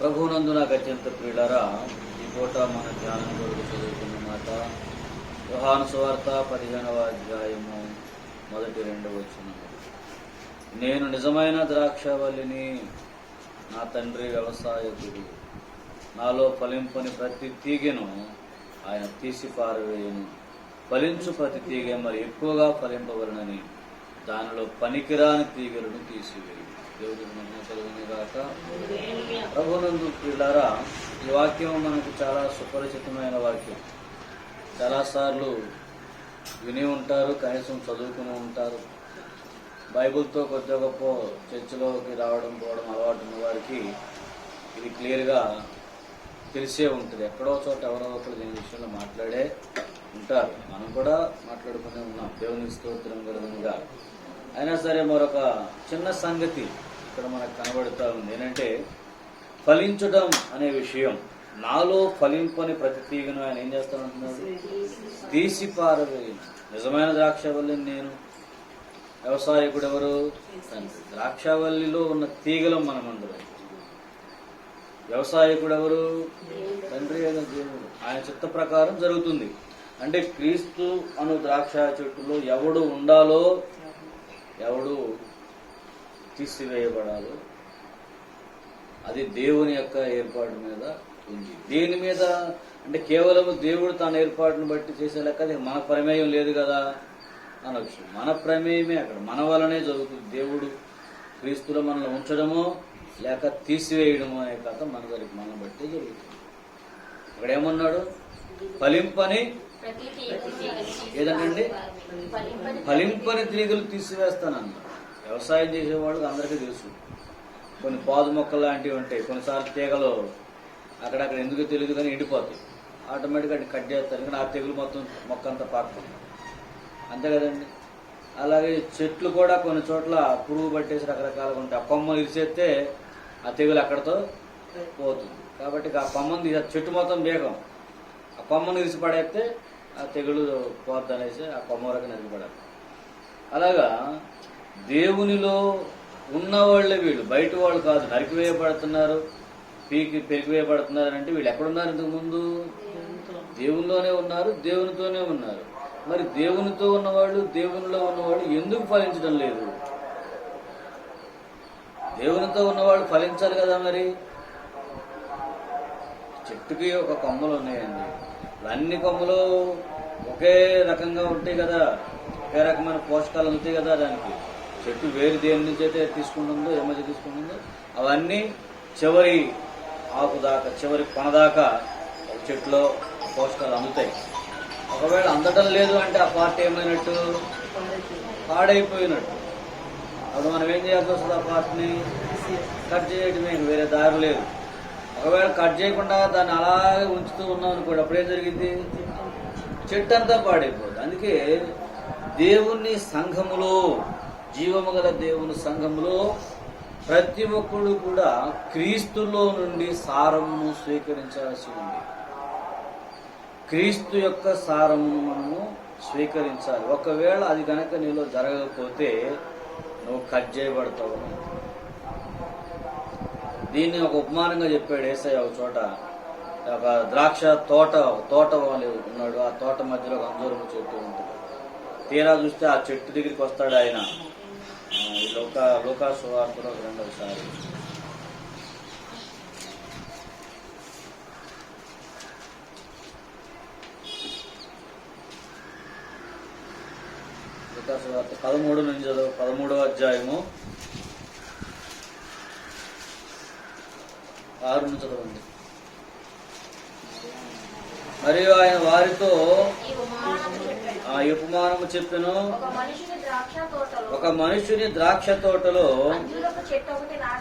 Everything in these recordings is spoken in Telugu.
ప్రభువునందు నాకు అత్యంత ప్రియులారా, ఈ పూట మన ధ్యానం కొరకు చదువుకున్న మాట యోహాను సువార్త 15వ అధ్యాయము 1-2 వచనములు. నేను నిజమైన ద్రాక్షవల్లిని, నా తండ్రి వ్యవసాయకుడు. నాలో ఫలింపని ప్రతి తీగెను ఆయన తీసి పారవేయను. ఫలించు ప్రతి తీగె మరి ఎక్కువగా ఫలింపవలనని దానిలో పనికిరాని తీగలను తీసివేయు. దేవుడి కలుగునుగాక. ప్రభునందు ప్రియులారా, ఈ వాక్యం మనకు చాలా సుపరిచితమైన వాక్యం. చాలాసార్లు విని ఉంటారు, కనీసం చదువుకుని ఉంటారు. బైబిల్తో కొద్దిగా గొప్ప చర్చిలోకి రావడం పోవడం అలవాటు ఉన్న వారికి ఇది క్లియర్గా తెలిసే ఉంటుంది. ఎక్కడో చోట ఎవరో ఒకరు దీని విషయంలో మాట్లాడే ఉంటారు. మనం కూడా మాట్లాడుకునే ఉన్నాం. దేవుని స్తోత్రం కలుగునుగా. అయినా సరే మరొక చిన్న సంగతి ఇక్కడ మనకు కనబడుతూ ఉంది. ఏంటంటే ఫలించడం అనే విషయం. నాలో ఫలింపని ప్రతి తీగను ఆయన ఏం చేస్తానంటున్నాడు? తీసి పారవేయను. నిజమైన ద్రాక్షవల్లిని నేను, వ్యవసాయకుడు ఎవరు? తండ్రి. ద్రాక్షవల్లిలో ఉన్న తీగలం మనమందరం. వ్యవసాయకుడు ఎవరు? తండ్రి అయిన దేవుడు. ఆయన చిత్త ప్రకారం జరుగుతుంది. అంటే క్రీస్తు అను ద్రాక్ష చెట్టులో ఎవడు ఉండాలో, ఎవడు తీసివేయబడాలో అది దేవుని యొక్క ఏర్పాటు మీద ఉంది. దేని మీద అంటే కేవలం దేవుడు తన ఏర్పాటును బట్టి చేసే లెక్క అది మన ప్రమేయం లేదు కదా అనొచ్చు. మన ప్రమేయమే అక్కడ మన వలనే జరుగుతుంది. దేవుడు క్రీస్తులో మనల్ని ఉంచడమో లేక తీసివేయడమో అనే కథ మన బట్టి జరుగుతుంది. అక్కడ ఏమన్నాడు? ఫలింపని ఏదంటండి? ఫలింపని తీగలు తీసివేస్తానన్నాడు. వ్యవసాయం చేసేవాళ్ళకి అందరికీ తెలుసు. కొన్ని పాదు మొక్కలు లాంటివి ఉంటాయి. కొన్నిసార్లు తీగలు అక్కడక్కడ ఎందుకు తెలియదు కానీ ఎండిపోతాయి. ఆటోమేటిక్గా కట్ చేస్తారు. కానీ ఆ తెగులు మొత్తం మొక్క అంతా పాకుతుంది. అంతే కదండి. అలాగే చెట్లు కూడా కొన్ని చోట్ల పురుగు పట్టేసి రకరకాలుగా ఉంటాయి. ఆ కొమ్మలు ఇరిసేస్తే ఆ తెగులు అక్కడతో పోతుంది. కాబట్టి ఆ కొమ్మను చెట్టు మొత్తం బేగం ఆ కొమ్మను ఇరిసి పడేస్తే ఆ తెగులు పోద్ది అనేసి ఆ కొమ్మ వరకు నరికిపడాలి. అలాగా దేవునిలో ఉన్నవాళ్లే వీళ్ళు, బయట వాళ్ళు కాదు. నరికివేయబడుతున్నారు, పెరిగివేయబడుతున్నారు అంటే వీళ్ళు ఎక్కడున్నారు? ఇంతకు ముందు దేవునిలోనే ఉన్నారు, దేవునితోనే ఉన్నారు. మరి దేవునితో ఉన్నవాళ్ళు, దేవునిలో ఉన్నవాళ్ళు ఎందుకు ఫలించడం లేదు? దేవునితో ఉన్నవాళ్ళు ఫలించాలి కదా. మరి చెట్టుకి ఒక కొమ్మలు ఉన్నాయండి. అన్ని కొమ్మలు ఒకే రకంగా ఉంటాయి కదా, ఒకే రకమైన పోషకాలు ఉంటాయి కదా. దానికి చెట్టు వేరు దేని నుంచి అయితే తీసుకుంటుందో, ఏమైతే తీసుకుంటుందో అవన్నీ చివరి ఆకు దాకా, చివరి కొన దాకా ఒక చెట్టులో పోషకాలు అందుతాయి. ఒకవేళ అందటం లేదు అంటే ఆ పార్ట్ ఏమైనట్టు? పాడైపోయినట్టు. అప్పుడు మనం ఏం చేయాల్సి వస్తుంది? ఆ పార్ట్ని కట్ చేయడమే, వేరే దారి లేదు. ఒకవేళ కట్ చేయకుండా దాన్ని అలాగే ఉంచుతూ ఉన్నాం అనుకోండి, అప్పుడేం జరిగింది? చెట్టు అంతా పాడైపోతుంది. అందుకే దేవుని సంఘములో, జీవము గల దేవుని సంఘములో ప్రతి ఒక్కడు కూడా క్రీస్తులో నుండి సారమును స్వీకరించాల్సి ఉంది. క్రీస్తు యొక్క సారమును మనము స్వీకరించాలి. ఒకవేళ అది కనుక నీలో జరగకపోతే నువ్వు కట్ చేయబడతావు. దీన్ని ఒక ఉపమానంగా చెప్పాడు యేసయ్య. ఒక చోట ఒక ద్రాక్ష తోట వాళ్ళు ఉన్నాడు. ఆ తోట మధ్యలో ఒక అంజూరము చెట్టు ఉంటుంది. తీరా చూస్తే ఆ చెట్టు దగ్గరికి వస్తాడు ఆయన. లూకా సువార్తలో 2వసారి. లూకా సువార్త 13 నుంచి చదువు. 13వ అధ్యాయము 6 నుంచి చదవండి. మరియు ఆయన వారితో ఈ ఉపమానము చెప్పెను. ఒక మనుషుని ద్రాక్ష తోటలో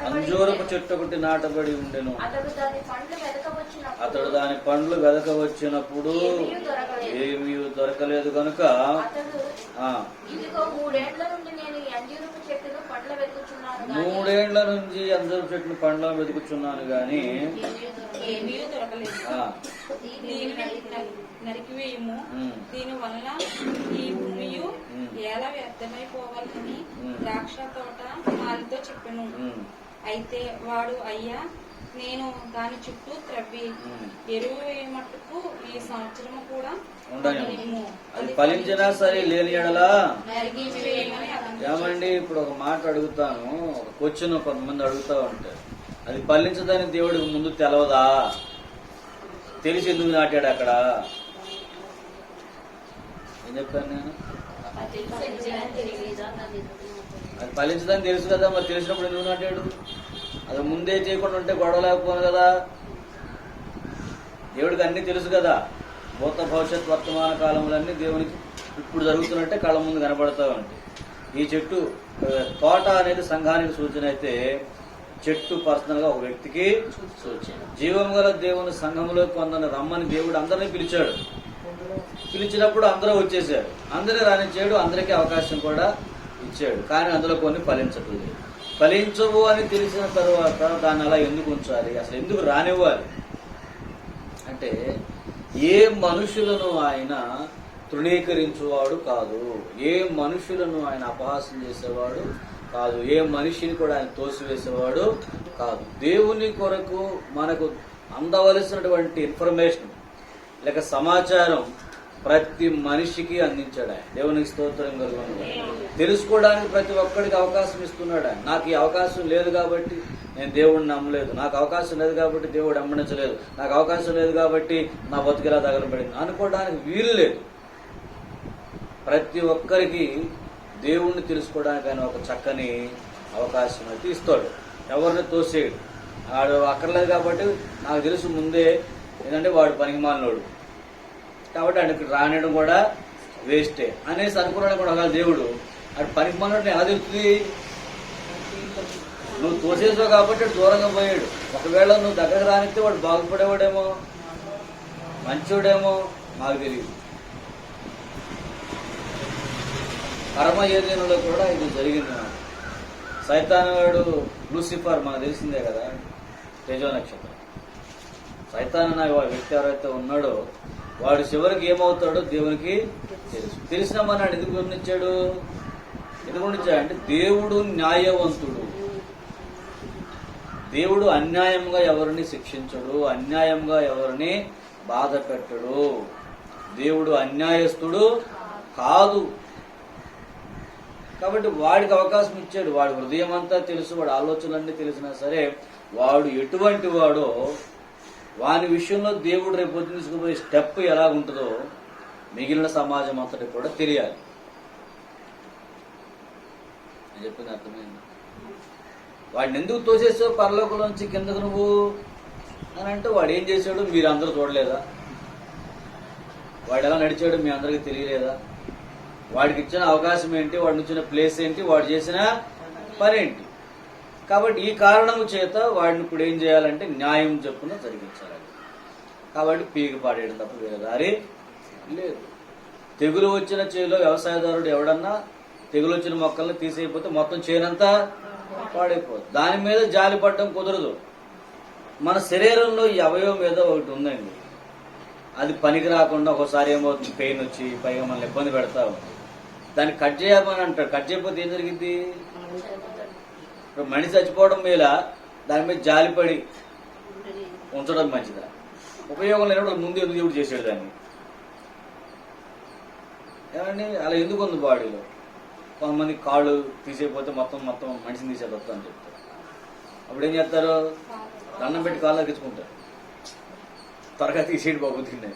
అంజూరపు చెట్టు ఒకటి నాటబడి ఉండెను. అతడు దాని పండ్లు వెదక వచ్చినప్పుడు ఏమీ దొరకలేదు కనుక 3 ఏండ్ల నుంచి అంజూరపు చెట్టును పండ్లను వెతుకుచున్నాను గాని నరికివేయము. దీని వలన ఈ భూమి ఎలా వ్యర్థమైపోవాలని ద్రాక్ష తోట వారితో చెప్పెను. అయితే వాడు, అయ్యా, నేను దాని చుట్టూ త్రవ్వి ఎరువు వేయమట్టుకు ఈ సంవత్సరము కూడా ఉండనివ్వు. అది ఫలించినా సరే లేని ఎడలా నరిగించి వేయమని అతనికి ఏమండి? ఇప్పుడు ఒక మాట అడుగుతాను, ఒక క్వశ్చన్ కొంతమంది అడుగుతా ఉంటారు. అది ఫలించదని దేవుడికి ముందు తెలవదా? తెలిసి ఎందుకు నాటాడు అక్కడ? ఏం చెప్పాను నేను? అది ఫలించదని తెలుసు కదా, మరి తెలిసినప్పుడు ఎందుకు నాటాడు? అది ముందే చేయకుండా ఉంటే గొడవ లేకపోను కదా. దేవుడికి అన్ని తెలుసు కదా. భూత భవిష్యత్ వర్తమాన కాలములన్నీ దేవునికి ఇప్పుడు జరుగుతున్నట్టే కళ్ళ ముందు కనబడతా ఉంటాయి. ఈ చెట్టు తోట అనేది సంఘానికి సూచన అయితే, చెట్టు పర్సనల్ గా ఒక వ్యక్తికి సూచన. జీవం గల దేవుని సంఘంలో కొందరిని రమ్మని దేవుడు అందరినీ పిలిచాడు. పిలిచినప్పుడు అందరూ వచ్చేసారు. అందరూ రానిచ్చాడు, అందరికీ అవకాశం కూడా ఇచ్చాడు. కానీ అందులో కొన్ని ఫలించట్లేదు. ఫలించవు అని తెలిసిన తర్వాత దాన్ని అలా ఎందుకు ఉంచాలి? అసలు ఎందుకు రానివ్వాలి అంటే, ఏ మనుషులను ఆయన తృణీకరించేవాడు కాదు, ఏ మనుషులను ఆయన అపహాస్యం చేసేవాడు కాదు, ఏ మనిషిని కూడా ఆయన తోసివేసేవాడు కాదు. దేవుని కొరకు మనకు అందవలసినటువంటి ఇన్ఫర్మేషన్ లేక సమాచారం ప్రతి మనిషికి అందించాడు ఆయన. దేవునికి స్తోత్రం కలుగును. తెలుసుకోవడానికి ప్రతి ఒక్కడికి అవకాశం ఇస్తున్నాడు ఆయన. నాకు ఈ అవకాశం లేదు కాబట్టి నేను దేవుడిని నమ్మలేదు, నాకు అవకాశం లేదు కాబట్టి దేవుడు అమ్మనించలేదు, నాకు అవకాశం లేదు కాబట్టి నా బతుకులా తగలబడింది అనుకోవడానికి వీలు లేదు. ప్రతి ఒక్కరికి దేవుణ్ణి తెలుసుకోవడానికి ఆయన ఒక చక్కని అవకాశం అయితే ఇస్తాడు. ఎవరిని తోసేయడు. వాడు అక్కర్లేదు కాబట్టి నాకు తెలుసు ముందే ఏంటంటే వాడు పనికిమాలినోడు కాబట్టి ఆయనకి రానియడం కూడా వేస్టే అనేసి అనుకున్నాడు కూడా ఒకవేళ దేవుడు. అటు పనికిమాలినోడు ఎలా తెలుస్తుంది? నువ్వు తోసేసావు కాబట్టి దూరంగా పోయాడు. ఒకవేళ నువ్వు దగ్గరకు రానిస్తే వాడు బాగుపడేవాడేమో, మంచోడేమో, నాకు తెలియదు. కర్మ ఏదేనులో కూడా ఇది జరిగింది. సైతానుడు లూసిఫర్ మనకు తెలిసిందే కదా, తేజో నక్షత్రం. సైతాన్ అనే వ్యక్తి ఎవరైతే ఉన్నాడో వాడు చివరికి ఏమవుతాడో దేవునికి తెలుసు. తెలిసిన మన ఎందుకు గమనించాడు? ఎందుకు గమనించాడు అంటే, దేవుడు న్యాయవంతుడు. దేవుడు అన్యాయంగా ఎవరిని శిక్షించడు, అన్యాయంగా ఎవరిని బాధ పెట్టడు. దేవుడు అన్యాయస్తుడు కాదు. కాబట్టి వాడికి అవకాశం ఇచ్చాడు. వాడి హృదయం అంతా తెలుసు, వాడి ఆలోచనలన్నీ తెలిసినా సరే వాడు ఎటువంటి వాడో, వాని విషయంలో దేవుడు రేపు తీసుకుపోయే స్టెప్ ఎలాగుంటుందో మిగిలిన సమాజం అంతటి కూడా తెలియాలి. నేను చెప్పింది అర్థమైంది? వాడిని ఎందుకు తోసేసావు పరలోకంలోంచి కిందకు నువ్వు అని అంటే, వాడు ఏం చేశాడు మీరు అందరూ చూడలేదా? వాడు ఎలా నడిచాడు మీ అందరికీ తెలియలేదా? వాడికి ఇచ్చిన అవకాశం ఏంటి, వాడిని ఇచ్చిన ప్లేస్ ఏంటి, వాడు చేసిన పని ఏంటి? కాబట్టి ఈ కారణము చేత వాడిని ఇప్పుడు ఏం చేయాలంటే న్యాయం చెప్పున జరిగించాలి. కాబట్టి పీకి పాడేయడం తప్ప వేరే దారి లేదు. తెగులు వచ్చిన చేలో వ్యవసాయదారుడు ఎవడన్నా తెగులు వచ్చిన మొక్కల్ని తీసేయకపోతే మొత్తం చేనంతా పాడైపోతుంది. దాని మీద జాలి పడడం కుదరదు. మన శరీరంలో ఈ అవయవం మీద ఒకటి ఉందండి, అది పనికి రాకుండా ఒకసారి ఏమవుతుంది, పెయిన్ వచ్చి పైగా మనల్ని ఇబ్బంది పెడతా ఉంది. దాన్ని కట్ చేయమని అంటాడు. కట్ చేయకపోతే ఏం జరిగింది? ఇప్పుడు మనిషి చచ్చిపోవడం మీద దాని మీద జాలిపడి ఉంచడం మంచిదా? ఉపయోగం లేనప్పుడు ముందు ఎందుకు దేవుడు చేసాడు దాన్ని? ఏమండి అలా ఎందుకు ఉంది బాడీలో? కొంతమంది కాళ్ళు తీసేయకపోతే మొత్తం మనిషిని తీసేదొస్తా అని చెప్తారు. అప్పుడు ఏం చేస్తారు? దండం పెట్టి కాళ్ళు తగ్గించుకుంటారు, త్వరగా తీసేయడం బాగుంటుంది.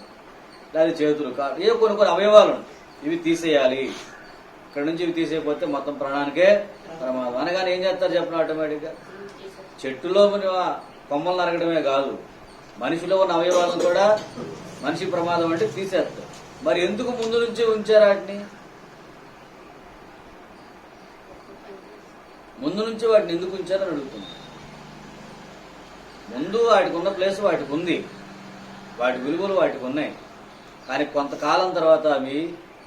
లేదా చేతులు, కాళ్ళు, ఏ కొన్ని అవయవాలు ఉంటాయి, ఇవి తీసేయాలి. ఇక్కడ నుంచి ఇవి తీసేయకపోతే మొత్తం ప్రాణానికే ప్రమాదం అనగానే ఏం చేస్తారు చెప్పిన ఆటోమేటిక్గా? చెట్టులో కొమ్మలు నరగడమే కాదు, మనిషిలో ఉన్న అవయవాలను కూడా మనిషి ప్రమాదం అంటే తీసేస్తారు. మరి ఎందుకు ముందు నుంచి ఉంచారు వాటిని? ముందు నుంచి వాటిని ఎందుకు ఉంచారని అడుగుతుంది. ముందు వాటికి ఉన్న ప్లేస్ వాటికి ఉంది, వాటి విలువలు వాటికి ఉన్నాయి. కానీ కొంతకాలం తర్వాత అవి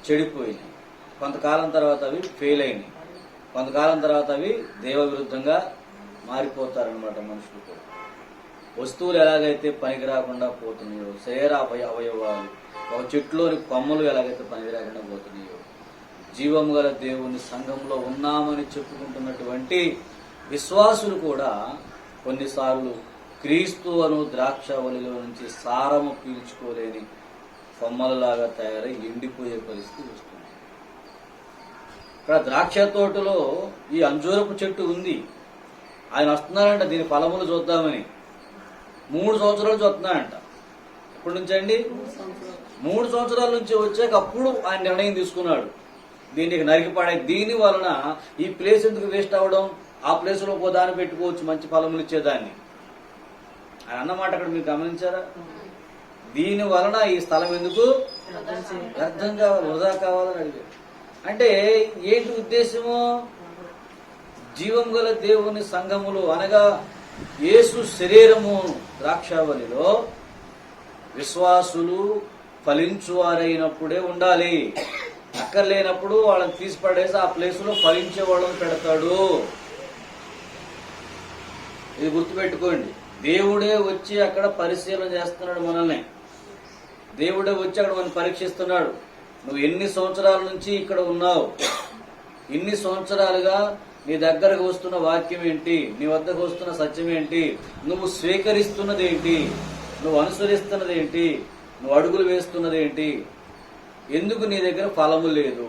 చెడిపోయినాయి, కొంతకాలం తర్వాత అవి ఫెయిల్ అయినాయి, కొంతకాలం తర్వాత అవి దైవ విరుద్ధంగా మారిపోతారనమాట. మనుషులు కూడా వస్తువులు ఎలాగైతే పనికి రాకుండా పోతున్నాయో, శరీర అవయవాలు, ఒక చెట్టులోని కొమ్మలు ఎలాగైతే పనికి రాకుండా పోతున్నాయో, జీవము గల దేవుని సంఘంలో ఉన్నామని చెప్పుకుంటున్నటువంటి విశ్వాసులు కూడా కొన్నిసార్లు క్రీస్తు అను ద్రాక్షవల్లిలో నుంచి సారము పీల్చుకోలేని కొమ్మలలాగా తయారై ఎండిపోయే పరిస్థితి వస్తుంది. ఇక్కడ ద్రాక్ష తోటలో ఈ అంజూరపు చెట్టు ఉంది. ఆయన వస్తున్నారంట దీని ఫలములు చూద్దామని. 3 సంవత్సరాలు చూస్తున్నాయంట. ఎప్పటి నుంచి అండి? 3 సంవత్సరాల నుంచి వచ్చాక అప్పుడు ఆయన నిర్ణయం తీసుకున్నాడు దీనికి నరికిపడే. దీని వలన ఈ ప్లేస్ ఎందుకు వేస్ట్ అవ్వడం, ఆ ప్లేస్ లో దాన్ని పెట్టుకోవచ్చు మంచి ఫలములు ఇచ్చేదాన్ని ఆయన అన్నమాట. అక్కడ మీరు గమనించారా? దీని వలన ఈ స్థలం ఎందుకు వ్యర్థం కావాలి, వృధా కావాలని అడిగాడు. అంటే ఏంటి ఉద్దేశము? జీవం గల దేవుని సంఘములు అనగా యేసు శరీరము ద్రాక్షావళిలో విశ్వాసులు ఫలించువారైనప్పుడే ఉండాలి. అక్కర్లేనప్పుడు వాళ్ళని తీసి పడేసి ఆ ప్లేస్ లో ఫలించే వాళ్ళని పెడతాడు. ఇది గుర్తుపెట్టుకోండి. దేవుడే వచ్చి అక్కడ పరిశీలన చేస్తున్నాడు మనల్ని. దేవుడే వచ్చి అక్కడ మనం పరీక్షిస్తున్నాడు. నువ్వు ఎన్ని సంవత్సరాల నుంచి ఇక్కడ ఉన్నావు, ఇన్ని సంవత్సరాలుగా నీ దగ్గరకు వస్తున్న వాక్యం ఏంటి, నీ వద్దకు వస్తున్న సత్యం ఏంటి, నువ్వు స్వీకరిస్తున్నది ఏంటి, నువ్వు అనుసరిస్తున్నది ఏంటి, నువ్వు అడుగులు వేస్తున్నది ఏంటి, ఎందుకు నీ దగ్గర ఫలము లేదు?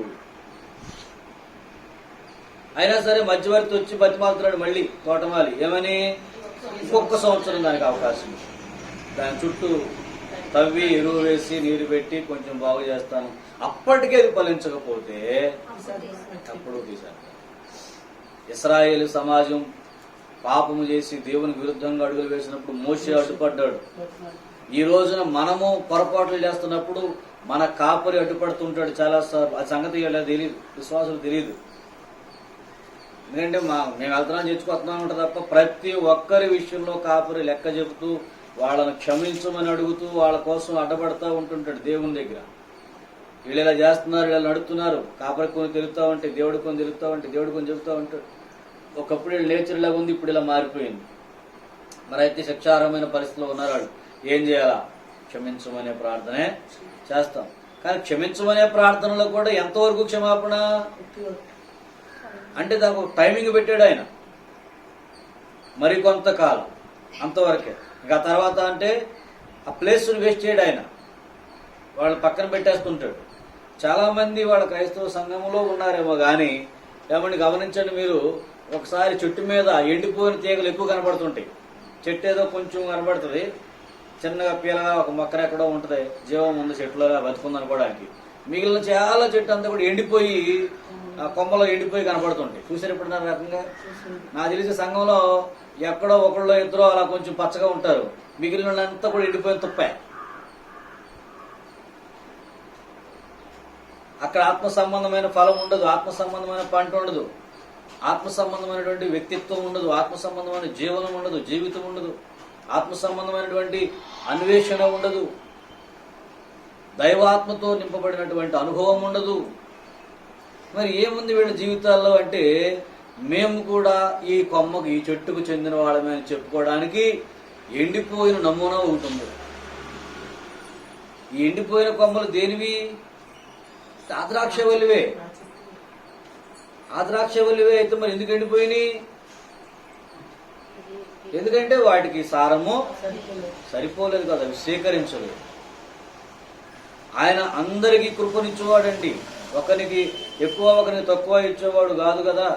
అయినా సరే మధ్యవర్తి వచ్చి బతిమాలుతున్నాడు మళ్ళీ తోటమాలి. ఏమని? ఇంకొక సంవత్సరం దానికి అవకాశం, దాని చుట్టూ తవ్వి ఎరువు వేసి నీరు పెట్టి కొంచెం బాగు చేస్తాను, అప్పటికే అది ఫలించకపోతే అప్పుడు తీశాను. ఇశ్రాయేలు సమాజం పాపము చేసి దేవునికి విరుద్ధంగా అడుగులు వేసినప్పుడు మోషే అడ్డుపడ్డాడు. ఈ రోజున మనము పొరపాట్లు చేస్తున్నప్పుడు మన కాపరి అడ్డుపడుతుంటాడు చాలా సార్లు. ఆ సంగతి తెలియదు, విశ్వాసులు తెలియదు. ఎందుకంటే మేము వెళ్తున్నాం చేసుకొస్తున్నాం ఉంటుంది తప్ప ప్రతి ఒక్కరి విషయంలో కాపరి లెక్క చెబుతూ వాళ్ళని క్షమించమని అడుగుతూ వాళ్ళ కోసం అడ్డపడతా ఉంటుంటాడు దేవుని దగ్గర. వీళ్ళు ఇలా చేస్తున్నారు, వీళ్ళు నడుపుతున్నారు, కాపరి కొని తెలుపుతా ఉంటే దేవుడు కొని తెలుపుతా ఉంటే దేవుడు కొని చెబుతా ఉంటాడు. ఒకప్పుడు వీళ్ళు నేచర్ ఇలా ఉంది, ఇప్పుడు ఇలా మారిపోయింది. మరి అయితే శిక్షార్హమైన పరిస్థితిలో ఉన్నారు వాళ్ళు. ఏం చేయాలా? క్షమించమనే ప్రార్థనే చేస్తాం. కానీ క్షమించమనే ప్రార్థనలో కూడా ఎంతవరకు క్షమాపణ అంటే దానికి ఒక టైమింగ్ పెట్టాడు ఆయన, మరి కొంతకాలం అంతవరకే. ఇంకా తర్వాత అంటే ఆ ప్లేస్ను వేస్ట్ చేయడు ఆయన, వాళ్ళు పక్కన పెట్టేస్తుంటాడు. చాలా మంది వాళ్ళ క్రైస్తవ సంఘంలో ఉన్నారేమో కానీ ఏమంటే గమనించండి మీరు, ఒకసారి చెట్టు మీద ఎండిపోయిన తీగలు ఎక్కువ కనబడుతుంటాయి. చెట్టు ఏదో కొంచెం కనబడుతుంది, చిన్నగా పీలగా ఒక మొక్కన ఎక్కడో ఉంటుంది, జీవం ఉంది చెట్టులో బతుకుంది అనుకోవడానికి. మిగిలిన చాలా చెట్టు అంతా కూడా ఎండిపోయి కొమ్మలో ఎండిపోయి కనపడుతుంటాయి. చూసారు ఎప్పుడున్న రకంగా? నాకు తెలిసి సంఘంలో ఎక్కడో ఒకళ్ళో ఇద్దరు అలా కొంచెం పచ్చగా ఉంటారు, మిగిలిన వాళ్ళంతా కూడా ఎండిపోయిన తుప్పే. అక్కడ ఆత్మ సంబంధమైన ఫలం ఉండదు, ఆత్మ సంబంధమైన పంట ఉండదు, ఆత్మ సంబంధమైనటువంటి వ్యక్తిత్వం ఉండదు, ఆత్మ సంబంధమైన జీవనం ఉండదు, జీవితం ఉండదు, ఆత్మ సంబంధమైనటువంటి అన్వేషణ ఉండదు, దైవాత్మతో నింపబడినటువంటి అనుభవం ఉండదు. మరి ఏముంది వీళ్ళ జీవితాల్లో అంటే, మేము కూడా ఈ కొమ్మకు ఈ చెట్టుకు చెందిన వాళ్ళమే అని చెప్పుకోవడానికి ఎండిపోయిన నమూనా ఉంటుంది. ఈ ఎండిపోయిన కొమ్మలు దేనివి? ఆద్రాక్షవల్లివే. ఆద్రాక్షవల్లివే అయితే మరి ఎందుకు ఎండిపోయినాయి? ఎందుకంటే వాటికి సారము సరిపోలేదు కదా, అవి స్వీకరించలేదు. ఆయన అందరికీ కృపనిచ్చేవాడండి, ఒకరికి ఎక్కువ ఒకరికి తక్కువ ఇచ్చేవాడు కాదు కదా.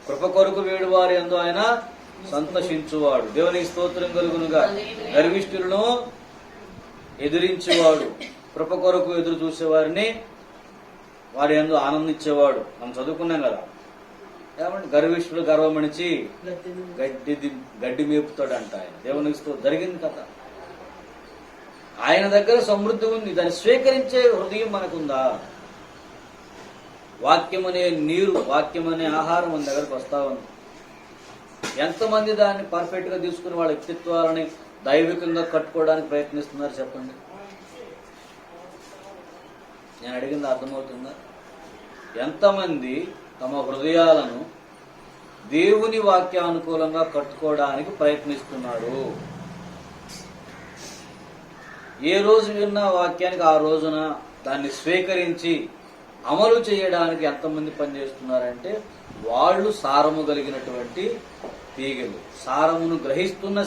కృప కొరకు వేడు వారి యందు ఆయన సంతోషించువాడు. దేవునికి స్తోత్రం కలుగునుగా. గర్విష్ఠులను ఎదిరించేవాడు, కృప కొరకు ఎదురు చూసేవారిని వారి యందు ఆనందించేవాడు. మనం చదువుకున్నాం కదా, ఏమంటే గర్విష్ఠుడు గర్వమణిచి గడ్డి మేపుతాడంట ఆయన. దేవునికి జరిగింది కదా. ఆయన దగ్గర సమృద్ధి ఉంది, దాన్ని స్వీకరించే హృదయం మనకుందా? వాక్యం అనే నీరు, వాక్యం అనే ఆహారం మన దగ్గరకు వస్తా ఉంది. ఎంతమంది దాన్ని పర్ఫెక్ట్ గా తీసుకుని వాళ్ళ వ్యక్తిత్వాలని దైవికంగా కట్టుకోవడానికి ప్రయత్నిస్తున్నారు చెప్పండి? నేను అడిగింది అర్థమవుతుందా? ఎంతమంది తమ హృదయాలను దేవుని వాక్యానుకూలంగా కట్టుకోవడానికి ప్రయత్నిస్తున్నారు? ఏ రోజు విన్న వాక్యానికి ఆ రోజున దాన్ని స్వీకరించి అమలు చేయడానికి ఎంతమంది పనిచేస్తున్నారంటే, వాళ్ళు సారము కలిగినటువంటి తీగలు, సారమును గ్రహిస్తున్న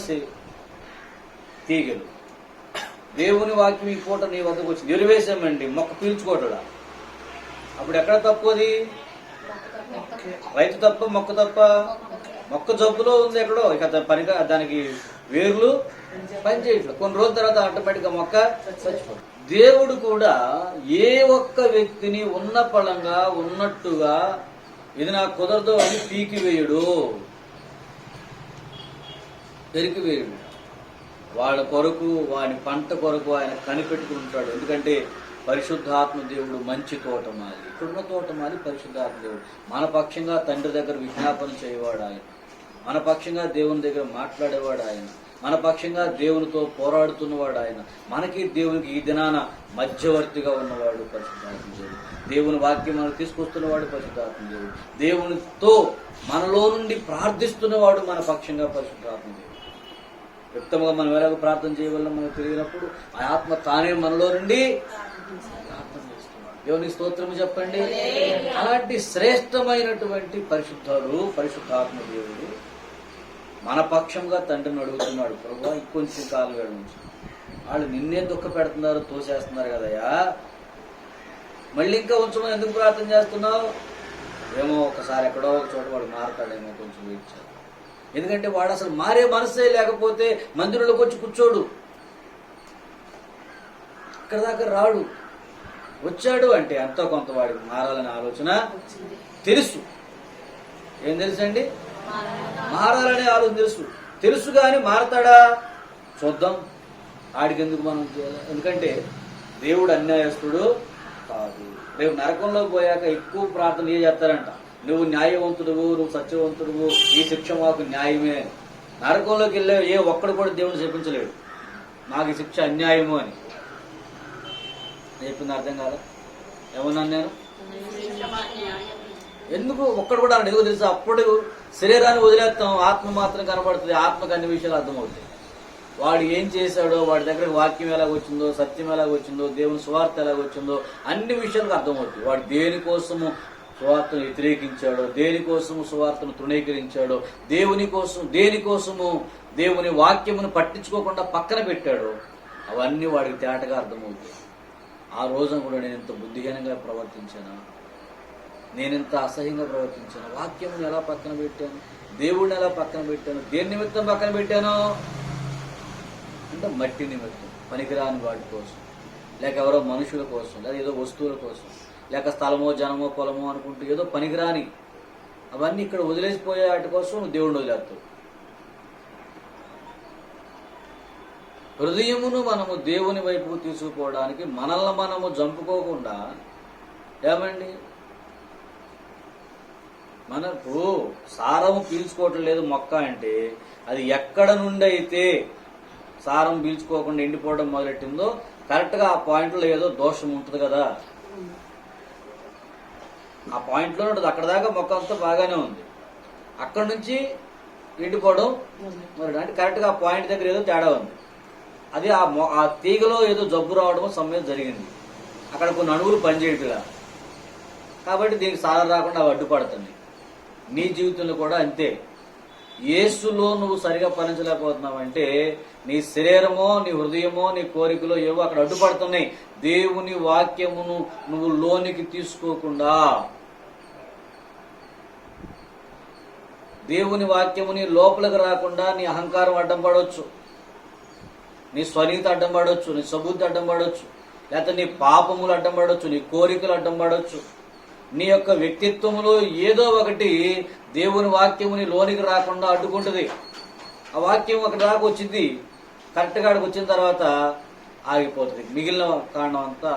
తీగలు. దేవుని వాక్యం ఈ పూట నీ వద్దకు వచ్చింది, ఎరువేశామండి, మొక్క పీల్చుకోవట్లా. అప్పుడు ఎక్కడ తప్పు? అది రైతు తప్ప, మొక్క తప్ప? మొక్క జబ్బులో ఉంది ఎక్కడో, ఇక పనిగా దానికి వేర్లు పనిచేయట్లేదు. కొన్ని రోజుల తర్వాత ఆటోమేటిక్ గా మొక్క చచ్చిపోతుంది. దేవుడు కూడా ఏ ఒక్క వ్యక్తిని ఉన్న పళంగా ఉన్నట్టుగా ఇది నాకు కుదరదు అని పీకివేయుడు, పెరికివేయుడు. వాళ్ళ కొరకు, వాడి పంట కొరకు ఆయన కనిపెట్టుకుంటాడు. ఎందుకంటే పరిశుద్ధాత్మ దేవుడు మంచి తోటమాలి, ఇక్కడున్న తోటమాలి పరిశుద్ధాత్మ దేవుడు. మన పక్షంగా తండ్రి దగ్గర విజ్ఞాపన చేయవాడు ఆయన, మన పక్షంగా దేవుని దగ్గర మాట్లాడేవాడు ఆయన, మన పక్షంగా దేవునితో పోరాడుతున్నవాడు ఆయన, మనకి దేవునికి ఈ దినాన మధ్యవర్తిగా ఉన్నవాడు పరిశుద్ధాత్మ దేవుడు. దేవుని వాక్యం మనకు తీసుకొస్తున్నవాడు పరిశుద్ధాత్మ దేవుడు. దేవునితో మనలో నుండి ప్రార్థిస్తున్నవాడు మన పక్షంగా పరిశుద్ధాత్మ దేవుడు. వ్యక్తంగా మనం ఎలాగో ప్రార్థన చేయవలన మనకు తెలియనప్పుడు ఆ ఆత్మ తానే మనలో నుండి ప్రార్థన చేస్తున్నాడు. దేవునికి స్తోత్రం చెప్పండి. అలాంటి శ్రేష్టమైనటువంటి పరిశుద్ధాలు, పరిశుద్ధాత్మ దేవుడు మన పక్షంగా తండ్రిని అడుగుతున్నాడు, ప్రభువా ఇంకొంచెం కాలు వేడు నుంచి వాళ్ళు నిన్నే దుఃఖ పెడుతున్నారు, తోసేస్తున్నారు కదయ్యా, మళ్ళీ ఇంకా ఉంచమని ఎందుకు ప్రార్థన చేస్తున్నావు? ఏమో ఒకసారి ఎక్కడో ఒక చోట వాడు మారతాడేమో, కొంచెం వెయిట్ చేయాలి. ఎందుకంటే వాడు అసలు మారే మనసే లేకపోతే మందిరంలోకి వచ్చి కూర్చోడు, ఇక్కడ దాకా రాడు. వచ్చాడు అంటే ఎంతో కొంత వాడికి మారాలనే ఆలోచన తెలుసు. ఏం తెలుసు అండి? మారాలనే ఆలోచన తెలుసు కానీ మారతాడా చూద్దాం. ఆడికి ఎందుకు మనం చేయాలి? ఎందుకంటే దేవుడు అన్యాయస్తుడు కాదు. రేపు నరకంలోకి పోయాక ఎక్కువ ప్రార్థన ఏం చేస్తారంట, నువ్వు న్యాయవంతుడువు, నువ్వు సత్యవంతుడువు, ఈ శిక్ష మాకు న్యాయమే. నరకంలోకి వెళ్ళే ఏ ఒక్కడు కూడా దేవుడిని చెప్పించలేడు మాకు ఈ శిక్ష అన్యాయము అని. చెప్పింది అర్థం కాదా? ఏమన్నాను నేను? ఎందుకు ఒక్కడు కూడా అన్నాడు? ఎందుకు తెలుసా? అప్పుడు శరీరాన్ని వదిలేస్తాం, ఆత్మ మాత్రం కనబడుతుంది. ఆత్మకు అన్ని విషయాలు అర్థమవుతాయి. వాడు ఏం చేశాడో, వాడి దగ్గర వాక్యం ఎలాగొచ్చిందో, సత్యం ఎలాగొచ్చిందో, దేవుని సువార్త ఎలాగొచ్చిందో అన్ని విషయాలకు అర్థమవుతాయి. వాడు దేనికోసము సువార్తను వ్యతిరేకించాడో, దేనికోసము సువార్తను తృణీకరించాడో, దేనికోసము దేవుని వాక్యమును పట్టించుకోకుండా పక్కన పెట్టాడో అవన్నీ వాడికి తేటగా అర్థమవుతాయి. ఆ రోజున కూడా నేను ఇంత బుద్ధిహీనంగా ప్రవర్తించానా, నేనెంత అసహ్యంగా ప్రవర్తించాను, వాక్యమును ఎలా పక్కన పెట్టాను, దేవుడిని ఎలా పక్కన పెట్టాను, దేని నిమిత్తం పక్కన పెట్టాను అంటే మట్టి నిమిత్తం, పనికిరాని వాటి కోసం, లేక ఎవరో మనుషుల కోసం, లేదా ఏదో వస్తువుల కోసం, లేక స్థలమో జనమో పొలమో అనుకుంటూ ఏదో పనికిరాని అవన్నీ ఇక్కడ వదిలేసిపోయే వాటి కోసం దేవుడిని వదిలేస్తావు. హృదయమును మనము దేవుని వైపుకు తీసుకుపోవడానికి మనల్ని మనము చంపుకోకుండా ఏమండి, మనకు సారము పీల్చుకోవటం లేదు మొక్క అంటే అది ఎక్కడ నుండి అయితే సారం పీల్చుకోకుండా ఎండిపోవడం మొదలెట్టిందో కరెక్ట్గా ఆ పాయింట్లో ఏదో దోషం ఉంటుంది కదా, ఆ పాయింట్లో ఉంటుంది. అక్కడ దాకా మొక్క అంతా బాగానే ఉంది, అక్కడ నుంచి ఎండిపోవడం మొదలు అంటే కరెక్ట్గా ఆ పాయింట్ దగ్గర ఏదో తేడా ఉంది. అది ఆ తీగలో ఏదో జబ్బు రావడం సమయం జరిగింది, అక్కడ కొన్ని అణువులు పనిచేయట్లా, కాబట్టి దీనికి సారం రాకుండా అవి అడ్డుపడుతుంది. నీ జీవితంలో కూడా అంతే. యేసులో నువ్వు సరిగా ఫలించలేకపోతున్నావంటే నీ శరీరమో, నీ హృదయమో, నీ కోరికలో ఏవో అక్కడ అడ్డుపడుతున్నాయి. దేవుని వాక్యమును నువ్వు లోనికి తీసుకోకుండా, దేవుని వాక్యముని లోపలికి రాకుండా నీ అహంకారం అడ్డం పడవచ్చు, నీ స్వనీతి అడ్డం పడవచ్చు, నీ సబుద్ధి అడ్డం పడవచ్చు, లేకపోతే నీ పాపములు అడ్డం పడవచ్చు, నీ కోరికలు అడ్డం పడవచ్చు. నీ యొక్క వ్యక్తిత్వంలో ఏదో ఒకటి దేవుని వాక్యముని లోనికి రాకుండా అడ్డుకుంటుంది. ఆ వాక్యం అక్కడ దాకా వచ్చింది, కరెక్ట్గా అక్కడికి వచ్చిన తర్వాత ఆగిపోతుంది. మిగిలిన కాండం అంతా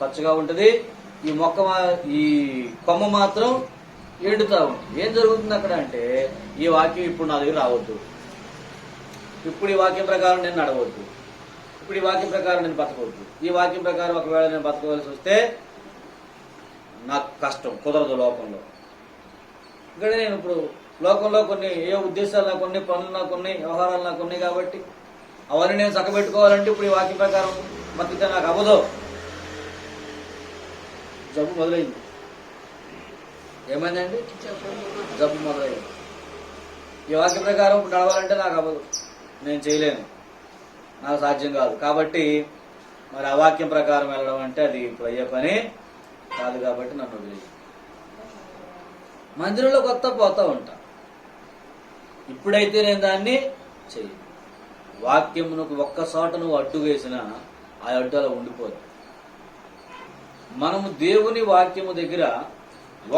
పచ్చగా ఉంటుంది, ఈ కొమ్మ మాత్రం ఎండుతూ ఉంటుంది. ఏం జరుగుతుంది అక్కడ అంటే, ఈ వాక్యం ఇప్పుడు నా దగ్గర రావద్దు, ఇప్పుడు ఈ వాక్యం ప్రకారం నేను నడవద్దు, ఇప్పుడు ఈ వాక్యం ప్రకారం నేను బతకవద్దు, ఈ వాక్యం ప్రకారం ఒకవేళ నేను బతకవలసి వస్తే నాకు కష్టం, కుదరదు లోకంలో. ఇక్కడ నేను ఇప్పుడు లోకంలో కొన్ని ఏ ఉద్దేశాలు నాకు ఉన్నాయి, పనులు నాకు ఉన్నాయి, వ్యవహారాలు నాకు ఉన్నాయి, కాబట్టి అవన్నీ నేను చక్కబెట్టుకోవాలంటే ఇప్పుడు ఈ వాక్య ప్రకారం బతికితే నాకు అవ్వదు. జబ్బు మొదలైంది. ఏమైందండి? జబ్బు మొదలైంది. ఈ వాక్య ప్రకారం నడవాలంటే నాకు అవ్వదు, నేను చేయలేను. నాకు సాధ్యం కాదు. కాబట్టి మరి ఆ వాక్యం ప్రకారం వెళ్ళడం అంటే అది ఇప్పుడు అయ్యే పని కాదు. కాబట్టి నన్ను వదిలేదు. మందిరంలో కొత్త పోతా ఉంటా. ఇప్పుడైతే నేను దాన్ని చెయ్యి. వాక్యమునకు ఒక్కసాట నువ్వు అడ్డు వేసినా ఆ అడ్డు అలా ఉండిపోదు. మనము దేవుని వాక్యము దగ్గర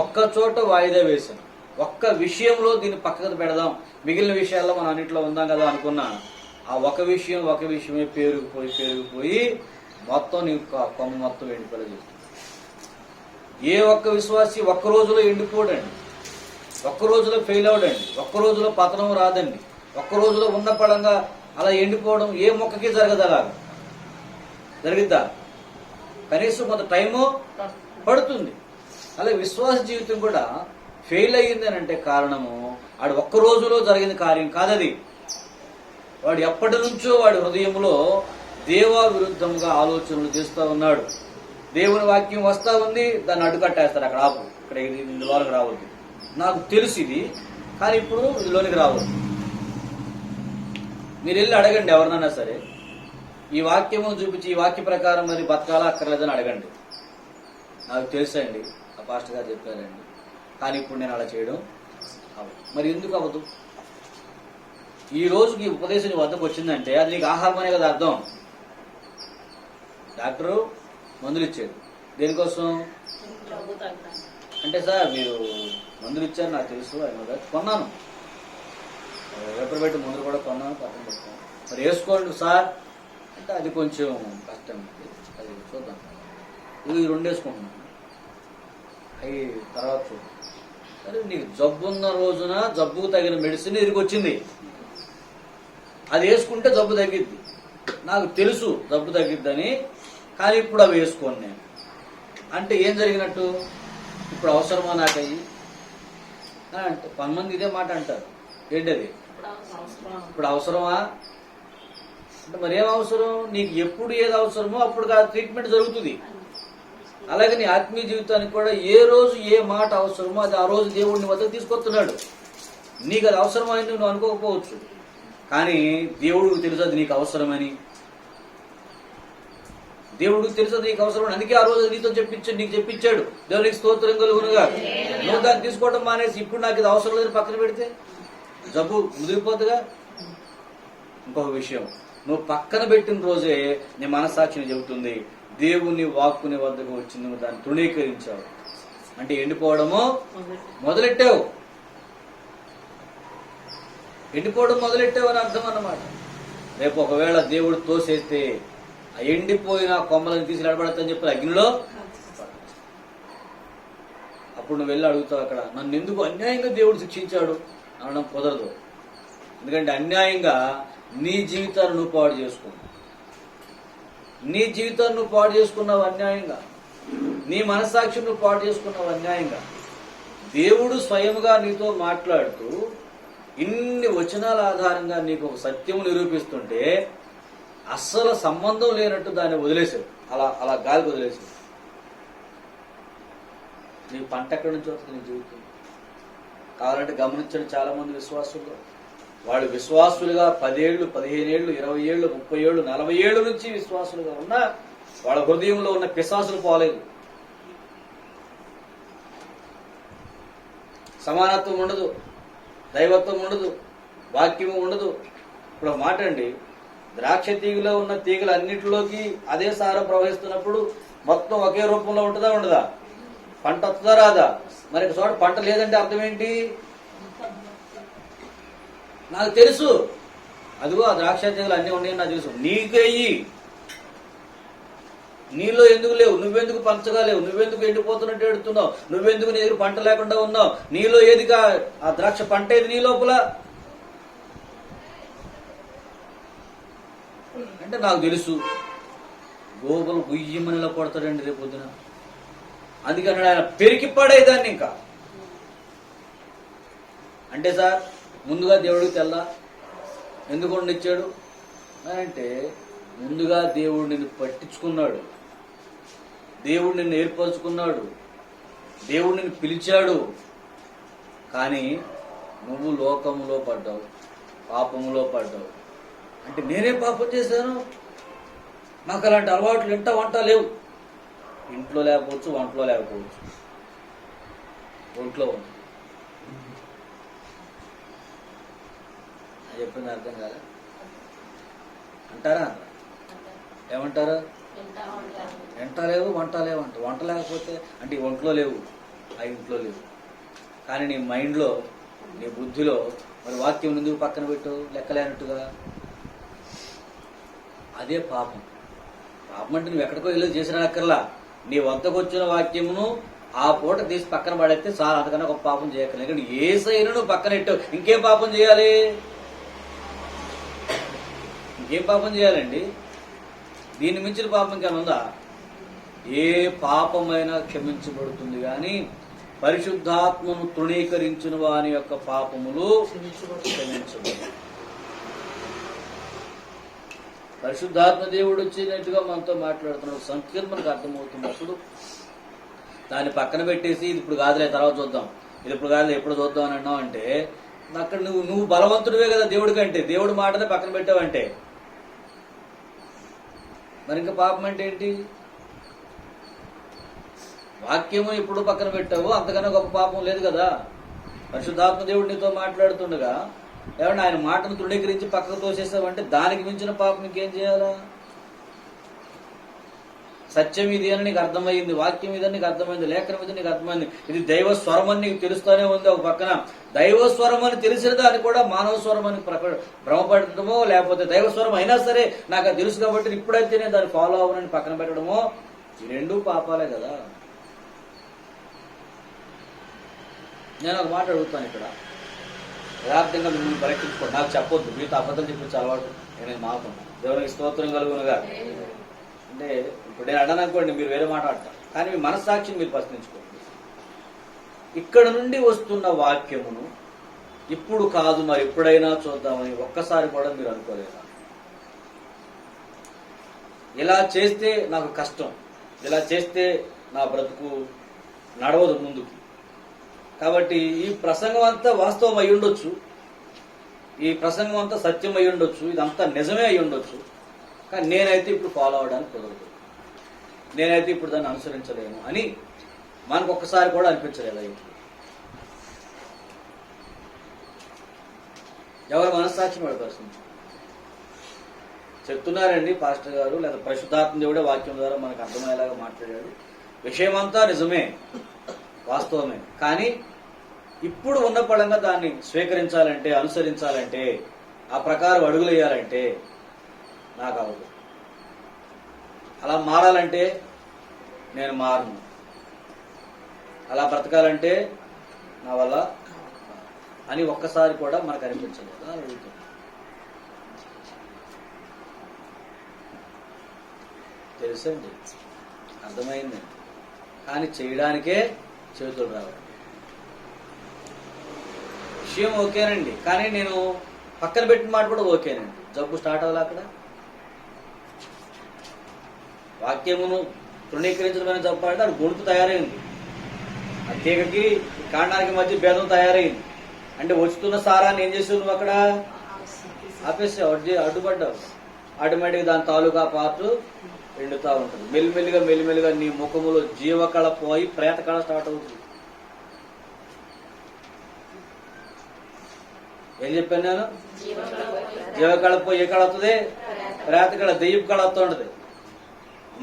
ఒక్క చోట వాయిదా వేసాం. ఒక్క విషయంలో దీన్ని పక్కకు పెడదాం, మిగిలిన విషయాల్లో మనం అన్నింటిలో ఉందాం కదా అనుకున్నా, ఆ ఒక విషయమే పేరుకుపోయి మొత్తం నీ కొమ్మ మొత్తం ఎండిపోలేదు. ఏ ఒక్క విశ్వాసి ఒక్క రోజులో ఎండిపోడండి, ఒక్క రోజులో ఫెయిల్ అవడండి, ఒక్క రోజులో పతనం రాదండి, ఒక్క రోజులో ఉన్న పడంగా అలా ఎండిపోవడం ఏ మొక్కకి జరగదు. అలా జరిగిద్దా? కనీసం కొంత టైము పడుతుంది. అలాగే విశ్వాస జీవితం కూడా ఫెయిల్ అయ్యింది అని అంటే కారణము వాడు ఒక్క రోజులో జరిగిన కార్యం కాదది. వాడు ఎప్పటి నుంచో వాడి హృదయంలో దేవా విరుద్ధంగా ఆలోచనలు చేస్తూ ఉన్నాడు. దేవుని వాక్యం వస్తా ఉంది, దాన్ని అడ్డుకట్టేస్తారు. అక్కడ ఆపు, ఇక్కడ ఇందులోకి రావద్దు, నాకు తెలుసు ఇది, కానీ ఇప్పుడు ఇందులోనికి రావద్దు. మీరు వెళ్ళి అడగండి ఎవరినైనా సరే, ఈ వాక్యము చూపించి ఈ వాక్య ప్రకారం మరి బతకాలా అక్కర్లేదని అడగండి. నాకు తెలుసండి, ఆ పాస్టర్ గారు చెప్పారండి, కానీ ఇప్పుడు నేను అలా చేయడం అవ్వదు. మరి ఎందుకు అవ్వదు? ఈ రోజుకి ఉపదేశం నీ వద్దకు వచ్చిందంటే అది నీకు ఆహారం అనే కదా అర్థం. డాక్టరు మందులు ఇచ్చాడు, దేనికోసం అంటే సార్ మీరు మందులు ఇచ్చారు నాకు తెలుసు, అయినా కొన్నాను, ఎప్పుడు పెట్టి మందులు కూడా కొన్నాను, పక్కన పెడతాను, మరి వేసుకోండి సార్ అంటే అది కొంచెం కష్టం, అది చూద్దాం, ఇది 2 వేసుకుంటున్నాను, అవి తర్వాత చూద్దాం. సరే, నీకు జబ్బు ఉన్న రోజున జబ్బుకు తగిన మెడిసిన్ ఇదికి వచ్చింది, అది వేసుకుంటే జబ్బు తగ్గిద్ది, నాకు తెలుసు జబ్బు తగ్గిద్దని, కానీ ఇప్పుడు అవి వేసుకోను నేను అంటే ఏం జరిగినట్టు? ఇప్పుడు అవసరమా నాకు అయ్యి అంటే 10 మంది ఇదే మాట అంటారు. ఏంటది? ఇప్పుడు అవసరమా అంటే మరి ఏం అవసరం? నీకు ఎప్పుడు ఏది అవసరమో అప్పుడు ఆ ట్రీట్మెంట్ జరుగుతుంది. అలాగే నీ ఆత్మీయ జీవితానికి కూడా ఏ రోజు ఏ మాట అవసరమో అది ఆ రోజు దేవుడిని వద్దకు తీసుకొస్తున్నాడు. నీకు అది అవసరమైంది నువ్వు అనుకోకపోవచ్చు, కానీ దేవుడికి తెలుసు అది నీకు అవసరమని. దేవుడికి తెలుసు అది నీకు అవసరమని, అందుకే ఆ రోజు నీతో నీకు చెప్పించాడు. దేవునికి స్తోత్రం కలుగునుగా. నువ్వు దాన్ని తీసుకోవడం మానేసి ఇప్పుడు నాకు ఇది అవసరం లేదని పక్కన పెడితే జబ్బు ముదిరిపోతుందిగా. ఇంకొక విషయం, నువ్వు పక్కన పెట్టిన రోజే నీ మనస్సాక్షిని చెబుతుంది, దేవుని వాక్కుని వద్దకు వచ్చి నువ్వు దాన్ని తృణీకరించావు అంటే ఎండిపోవడము మొదలెట్టావు. ఎండిపోవడం మొదలెట్టావు అని అర్థం అన్నమాట. రేపు ఒకవేళ దేవుడు తోసేస్తే ఆ ఎండిపోయిన కొమ్మలను తీసి నడబడతాని చెప్పి అగ్నిలో, అప్పుడు నువ్వు వెళ్ళి అడుగుతావు అక్కడ, నన్ను ఎందుకు అన్యాయంగా దేవుడు శిక్షించాడు అనడం కుదరదు. ఎందుకంటే అన్యాయంగా నీ జీవితాన్ని నువ్వు పాడు చేసుకున్నావు, నీ జీవితాన్ని నువ్వు పాడు చేసుకున్నావు అన్యాయంగా, నీ మనస్సాక్షి నువ్వు పాడు చేసుకున్నావు అన్యాయంగా. దేవుడు స్వయముగా నీతో మాట్లాడుతూ ఇన్ని వచనాల ఆధారంగా నీకు ఒక సత్యము నిరూపిస్తుంటే అస్సలు సంబంధం లేనట్టు దాన్ని వదిలేసావు, అలా గాలికి వదిలేసావు. నీ పంట ఎక్కడి నుంచి వస్తుంది నీ జీవితం? కావాలంటే గమనించండి, చాలా మంది విశ్వాసులు వాళ్ళు విశ్వాసులుగా 10 ఏళ్ళు 15 ఏళ్ళు 20 ఏళ్ళు 30 ఏళ్ళు 40 ఏళ్ళు నుంచి విశ్వాసులుగా ఉన్నా వాళ్ళ హృదయంలో ఉన్న పిశాసులు పోలేదు. సమానత్వం ఉండదు, దైవత్వం ఉండదు, వాక్యము ఉండదు. ఇప్పుడు మాట అండి, ద్రాక్ష తీగలో ఉన్న తీగలు అన్నిటిలోకి అదే సారం ప్రవహిస్తున్నప్పుడు మొత్తం ఒకే రూపంలో ఉంటుందా ఉండదా? పంట వస్తుందా రాదా? మరి చోట పంట లేదంటే అర్థం ఏంటి? నాకు తెలుసు, అదిగో ఆ ద్రాక్ష తీగలు అన్నీ ఉన్నాయని నాకు తెలుసు. నీకయ్యి నీలో ఎందుకు లేవు? నువ్వెందుకు పంచగా లేవు? నువ్వెందుకు ఎండిపోతున్నట్టు ఎడుతున్నావు? నువ్వెందుకు నీ దగ్గర పంట లేకుండా ఉన్నావు? నీలో ఏదిగా ఆ ద్రాక్ష పంట ఏది నీ లోపల అంటే నాకు తెలుసు. గోగులు గుయ్యమనిలా కొడతాడండి రేపు పొద్దున. అందుకని ఆయన పెరికి పడేదాన్ని ఇంకా అంటే సార్ ముందుగా దేవుడికి తెల్లా ఎందుకు వండిచ్చాడు అంటే ముందుగా దేవుడు నిన్ను పట్టించుకున్నాడు, దేవుడు నిన్ను ఏర్పరచుకున్నాడు, దేవుడు నిన్ను పిలిచాడు. కానీ నువ్వు లోకములో పడ్డావు, పాపములో పడ్డావు. అంటే నేనే పాపం చేశాను, నాకు అలాంటి అలవాట్లు ఇంట వంట లేవు. ఇంట్లో లేకపోవచ్చు, వంటలో లేకపోవచ్చు, ఒంట్లో ఉంది. చెప్పింది అర్థం కాదా? అంటారా? ఏమంటారు? ఎంట లేవు, వంట లేవు అంట. వంట లేకపోతే అంటే ఒంట్లో లేవు, ఆ ఇంట్లో లేవు. కానీ నీ మైండ్లో, నీ బుద్ధిలో మరి వాక్యం ఎందుకు పక్కన పెట్టు లెక్కలేనట్టుగా? అదే పాపం. పాపం అంటే నువ్వు ఎక్కడికో వెళ్ళి చేసిన అక్కర్లా, నీ వద్దకు వచ్చిన వాక్యమును ఆ పూట తీసి పక్కన పడేస్తే చాలా, అంతకన్నా ఒక పాపం చేయక్కర్లేదు. కానీ ఏ సైను నువ్వు పక్కన పెట్టావు, ఇంకేం పాపం చేయాలి? ఇంకేం పాపం చేయాలండి? దీన్ని మించిన పాపం ఇంకేమైనా ఉందా? ఏ పాపమైనా క్షమించబడుతుంది, కానీ పరిశుద్ధాత్మను తృణీకరించిన వాని యొక్క పాపములు క్షమించబడు. పరిశుద్ధాత్మ దేవుడు వచ్చినట్టుగా మనతో మాట్లాడుతున్నాడు. సంకీర్ణ మనకు అర్థమవుతున్నప్పుడు దాన్ని పక్కన పెట్టేసి ఇది ఇప్పుడు కాదులే తర్వాత చూద్దాం, ఇది ఇప్పుడు కాదులే ఎప్పుడు చూద్దాం అని అన్నావు అంటే అక్కడ నువ్వు బలవంతుడివే కదా దేవుడి కంటే. దేవుడి మాటనే పక్కన పెట్టావంటే మరి ఇంకా పాపం అంటే ఏంటి? వాక్యము ఎప్పుడు పక్కన పెట్టావు, అంతకన్నా గొప్ప పాపం లేదు కదా. పరిశుద్ధాత్మ దేవుడు నీతో మాట్లాడుతుండగా ఏమన్నా ఆయన మాటను తృణీకరించి పక్కకు తోసేసావంటే దానికి మించిన పాపం ఇంకేం చేయాలా? సత్యం ఇది అని నీకు అర్థమైంది, వాక్యం ఇదని నీకు అర్థమైంది, లేఖనం ఇది నీకు అర్థమైంది, ఇది దైవ స్వరం అని నీకు తెలుస్తూనే ఉంది. ఒక పక్కన దైవ స్వరం అని తెలిసిన దాన్ని కూడా మానవ స్వరం అని భ్రమపడటమో, లేకపోతే దైవ స్వరం అయినా సరే నాకు అది తెలుసు కాబట్టి ఇప్పుడైతే నేను దాన్ని ఫాలో అవ్వనని పక్కన పెట్టడమో, ఈ రెండూ పాపాలే కదా. నేను ఒక మాట అడుగుతాను ఇక్కడ, యథార్థంగా మిమ్మల్ని పరీక్షించుకోండి. నాకు చెప్పొద్దు, మీతో అబద్ధం చెప్పించే అలవాటు నేను మాకున్నాను. దేవునికి స్తోత్రం కలుగునుగా. అంటే ఇప్పుడు నేను అన్నాను అనుకోండి, మీరు వేరే మాట అంటారు, కానీ మీ మనస్సాక్షిని మీరు ప్రశ్నించుకోండి. ఇక్కడ నుండి వస్తున్న వాక్యమును ఇప్పుడు కాదు మరి ఎప్పుడైనా చూద్దామని ఒక్కసారి కూడా మీరు అనుకోలేరా? ఇలా చేస్తే నాకు కష్టం, ఇలా చేస్తే నా బ్రతుకు నడవదు ముందుకు, కాబట్టి ఈ ప్రసంగం అంతా వాస్తవం అయి ఉండొచ్చు, ఈ ప్రసంగం అంతా సత్యం అయి ఉండొచ్చు, ఇదంతా నిజమే అయి ఉండొచ్చు, కానీ నేనైతే ఇప్పుడు ఫాలో అవడానికి కుదరదు, నేనైతే ఇప్పుడు దాన్ని అనుసరించలేను అని మనకు ఒక్కసారి కూడా అనిపించలేదు. అయితే ఎవరి మనస్సాక్షి వాడు ప్రశ్నించు. చెప్తున్నారండి పాస్టర్ గారు లేదా పరిశుద్ధాత్మ దేవుడే వాక్యం ద్వారా మనకు అర్థమయ్యేలాగా మాట్లాడాడు. విషయమంతా నిజమే, వాస్తవమే, కానీ ఇప్పుడు ఉన్న పడంగా దాన్ని స్వీకరించాలంటే, అనుసరించాలంటే, ఆ ప్రకారం అడుగులు వేయాలంటే నాకు అవ్వదు. అలా మారాలంటే నేను మారను, అలా బ్రతకాలంటే నా వల్ల అని ఒక్కసారి కూడా మనకు అనిపించలేదు అని అడుగుతుంది. తెలుసండి, అర్థమైంది, కానీ చేయడానికే చేతులు రావాలి. విషయం ఓకేనండి, కానీ నేను పక్కన పెట్టిన మాట కూడా ఓకేనండి. జబ్బు స్టార్ట్ అవ్వాలి అక్కడ. వాక్యమును తృణీకరించడమని చెప్పాలంటే అది గొంతు తయారైంది, ఆ తీగకి కాండానికి మధ్య భేదం తయారైంది. అంటే వస్తున్న సారాన్ని ఏం చేసావు నువ్వు అక్కడ ఆపేసావు, అడ్డుపడ్డావు. ఆటోమేటిక్గా దాని తాలూకా పార్ట్ ఎండుతా ఉంటుంది. మెల్లిమెల్లిగా నీ ముఖములో జీవకళ పోయి ప్రేత కళ స్టార్ట్ అవుతుంది. ఏం చెప్పాను నేను? జీవకళ పోయి ఏ కళ వస్తుంది? ప్రేత కళ, దెయ్యపు కళ వస్తూ ఉంటుంది.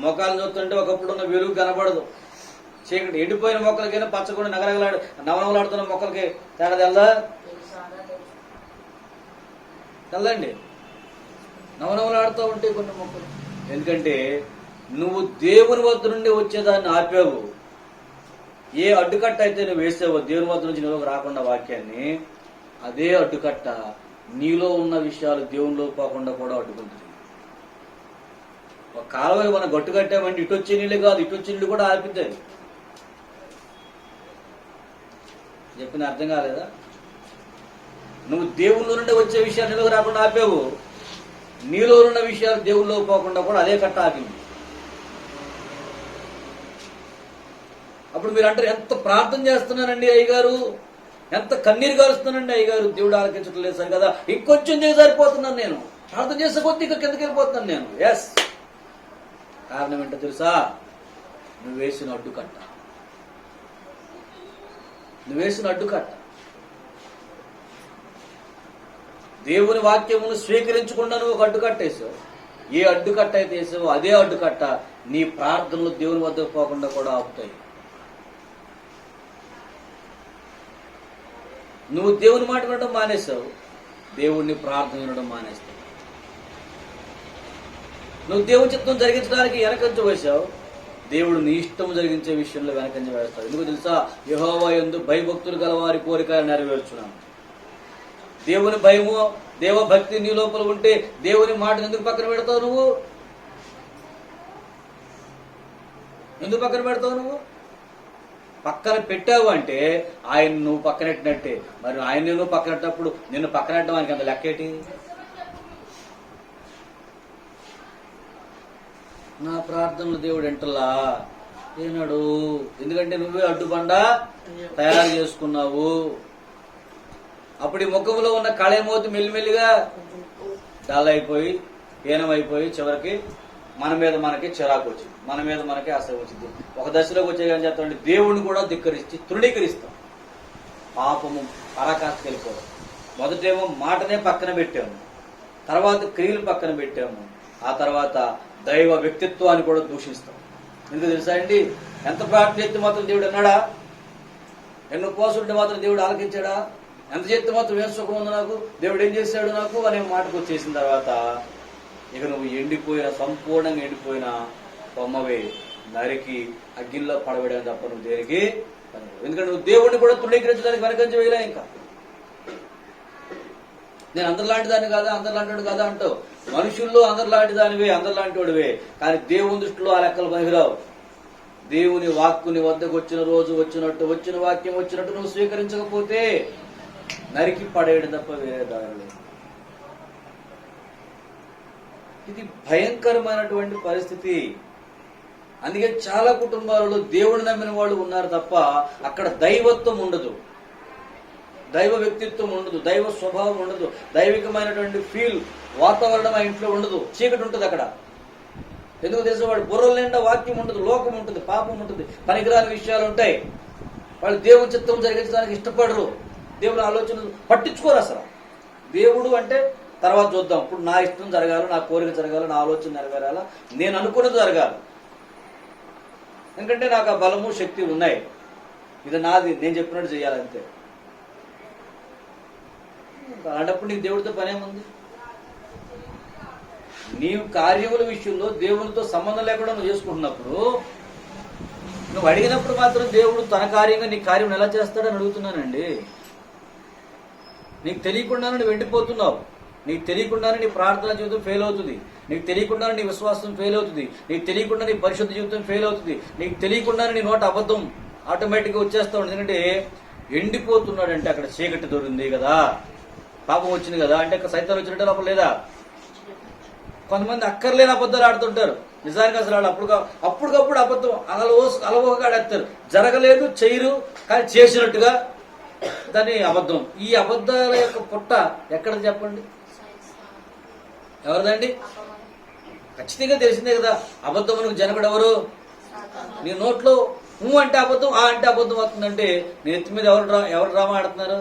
మొక్కలు చూస్తుంటే ఒకప్పుడు ఉన్న వెలుగు కనబడదు, చీకటి. ఎండిపోయిన మొక్కలకైనా పచ్చకుండా నగరగలాడు నవనవలాడుతున్న మొక్కలకి తేడా తెల్దా? తెల్దండి. నవనవలాడుతూ ఉంటాయి కొన్ని మొక్కలు. ఎందుకంటే నువ్వు దేవుని వద్ద నుండి వచ్చేదాన్ని ఆపావు. ఏ అడ్డుకట్ట అయితే నువ్వు వేసావో దేవుని వద్ద నుంచి నువ్వు రాకుండా వాక్యాన్ని, అదే అడ్డుకట్ట నీలో ఉన్న విషయాలు దేవునిలో పోకుండా కూడా అడ్డుకుంటుంది. ఒక కాలువకి మనం గట్టు కట్టామంటే ఇటు వచ్చే నీళ్ళు కాదు, ఇటు వచ్చే నీళ్ళు కూడా ఆపిద్దాయి. చెప్పిన అర్థం కాలేదా? నువ్వు దేవుళ్ళ నుండి వచ్చే విషయాలు నీలోకి రాకుండా ఆపావు, నీలో ఉన్న విషయాలు దేవుళ్ళలో పోకుండా కూడా అదే కట్ట ఆపింది. అప్పుడు మీరు అంటారు, ఎంత ప్రార్థన చేస్తున్నానండి అయ్యగారు, ఎంత కన్నీరు కారుస్తున్నానండి అయ్యగారు, దేవుడు ఆలకించడం లేదు సార్ కదా, ఇంకొంచెం చేసి సరిపోతున్నాను నేను. ప్రార్థన చేసే కొద్ది ఇక్కడ కిందకి వెళ్ళిపోతున్నాను నేను. ఎస్, కారణం ఏంటో తెలుసా? నువ్వు వేసిన అడ్డుకట్ట. నువ్వు వేసిన అడ్డుకట్ట. దేవుని వాక్యమును స్వీకరించకుండా నువ్వు ఒక అడ్డుకట్టేసావు. ఏ అడ్డుకట్ట అయితే వేసావో అదే అడ్డుకట్ట నీ ప్రార్థనలు దేవుని వద్దకు పోకుండా కూడా ఆపుతాయి. నువ్వు దేవుని మాట వినడం మానేసావు, దేవుడిని ప్రార్థన వినడం మానేస్తావు. నువ్వు దేవుని చిత్తం జరిగించడానికి వెనకంజ వేశావు, దేవుడు నీ ఇష్టం జరిగించే విషయంలో వెనకంజ వేస్తావు. ఎందుకు తెలుసా? యెహోవా యందు భయభక్తులు గల వారి కోరిక నెరవేర్చున్నాను. దేవుని భయము, దేవభక్తి నీ లోపల ఉంటే దేవుని మాటను ఎందుకు పక్కన పెడతావు? నువ్వు ఎందుకు పక్కన పెడతావు? నువ్వు పక్కన పెట్టావు అంటే ఆయన నువ్వు పక్కనెట్టినట్టే. మరి ఆయన నువ్వు పక్కనెట్టినప్పుడు నిన్ను పక్కనెట్టడం ఆయనకి అంత లెక్కేటి? నా ప్రార్థనలు దేవుడు ఎంటలా ఏనాడు? ఎందుకంటే నువ్వే అడ్డుబండ తయారు చేసుకున్నావు. అప్పుడు ఈ ముఖంలో ఉన్న కళేమోతి మెల్లిమెల్లిగా డల్ అయిపోయి హీనమైపోయి చివరికి మన మీద మనకి చిరాకు వచ్చింది, మన మీద మనకి అసహ్యం వచ్చింది. ఒక దశలోకి వచ్చే కానీ చెప్తామంటే దేవుడిని కూడా ధిక్కరించి తృణీకరిస్తాం. పాపము పరాకాష్ఠకి వెళ్ళిపోవడం. మొదటేమో మాటనే పక్కన పెట్టాము, తర్వాత క్రియలు పక్కన పెట్టాము, ఆ తర్వాత దైవ వ్యక్తిత్వాన్ని కూడా దూషిస్తాం. ఎందుకు తెలుసా అండి? ఎంత ప్రార్థన చేస్తే మాత్రం దేవుడు అన్నాడా? ఎన్నో ఉపవాసుంటే మాత్రం దేవుడు ఆలకించాడా? ఎంత చేస్తే మాత్రం ఏం సుఖం ఉంది నాకు, దేవుడు ఏం చేశాడు నాకు అనే మాటకు వచ్చేసిన తర్వాత ఇక నువ్వు ఎండిపోయిన, సంపూర్ణంగా ఎండిపోయిన బొమ్మవే, నరికి అగ్గిల్లో పడబడే తప్ప నువ్వు దేనికి పనికిరావు. ఎందుకంటే నువ్వు దేవుడిని కూడా తృణీకరించడానికి వెనకంజ వేయలే. ఇంకా నేను అందరిలాంటి దాన్ని కాదా, అందరిలాంటి కాదా అంటావు. మనుషుల్లో అందరిలాంటి దానివే, అందరిలాంటి వాడివే, కానీ దేవుని దృష్టిలో ఆ లెక్కలు పనికిరావు. దేవుని వాక్కుని వద్దకు వచ్చిన రోజు వచ్చినట్టు, వచ్చిన వాక్యం వచ్చినట్టు నువ్వు స్వీకరించకపోతే నరికి పడేయడం తప్ప వేరే దారి లేదు. ఇది భయంకరమైనటువంటి పరిస్థితి. అందుకే చాలా కుటుంబాలలో దేవుడిని నమ్మిన వాళ్ళు ఉన్నారు తప్ప అక్కడ దైవత్వం ఉండదు, దైవ వ్యక్తిత్వం ఉండదు, దైవ స్వభావం ఉండదు, దైవికమైనటువంటి ఫీల్ వాతావరణం ఆ ఇంట్లో ఉండదు. చీకటి ఉంటుంది అక్కడ. ఎందుకు తెలుసు? వాడు బుర్రల నిండా వాక్యం ఉంటుంది, లోకం ఉంటుంది, పాపం ఉంటుంది, పనికిరాని విషయాలు ఉంటాయి. వాళ్ళు దేవుని చిత్తం జరిగించడానికి ఇష్టపడరు, దేవుని ఆలోచన పట్టించుకోరు అసలు. దేవుడు అంటే తర్వాత చూద్దాం, ఇప్పుడు నా ఇష్టం జరగాలి, నా కోరిక జరగాలి, నా ఆలోచన నెరవేరాలా, నేను అనుకున్నది జరగాలి. ఎందుకంటే నాకు ఆ బలము శక్తి ఉన్నాయి, ఇది నాది, నేను చెప్పినట్టు చేయాలంతే. అలాంటప్పుడు నీకు దేవుడితో పనేముంది? నీవు కార్యముల విషయంలో దేవునితో సంబంధం లేకుండా నువ్వు చేసుకుంటున్నప్పుడు, నువ్వు అడిగినప్పుడు మాత్రం దేవుడు తన కార్యంగా నీ కార్యం ఎలా చేస్తాడని అడుగుతున్నానండి. నీకు తెలియకుండానే నువ్వు ఎండిపోతున్నావు, నీకు తెలియకుండానే నీ ప్రార్థన జీవితం ఫెయిల్ అవుతుంది, నీకు తెలియకుండానే నీ విశ్వాసం ఫెయిల్ అవుతుంది, నీకు తెలియకుండా నీ పరిశుద్ధ జీవితం ఫెయిల్ అవుతుంది, నీకు తెలియకుండానే నీ నోట అబద్ధం ఆటోమేటిక్గా వచ్చేస్తా ఉంటుంది. ఎందుకంటే ఎండిపోతున్నాడంటే అక్కడ చీకటి దొరింది కదా, పాపం వచ్చింది కదా, అంటే అక్కడ సైతాన్ వచ్చినట్టు లోపల లేదా? కొంతమంది అక్కర్లేని అబద్ధాలు ఆడుతుంటారు. నిజానికి అసలు వాళ్ళు అప్పటికప్పుడు అబద్ధం అలవోగా ఆడేస్తారు. జరగలేదు, చేయరు, కానీ చేసినట్టుగా దాని అబద్ధం. ఈ అబద్ధాల యొక్క పుట్ట ఎక్కడ చెప్పండి? ఎవరిదండి? ఖచ్చితంగా తెలిసిందే కదా. అబద్ధమునకు జనకుడు ఎవరు? నీ నోట్లో అంటే అబద్ధం, ఆ అంటే అబద్ధం అవుతుందంటే నీ ఎత్తి మీద ఎవరు డ్రామా ఆడుతున్నారు?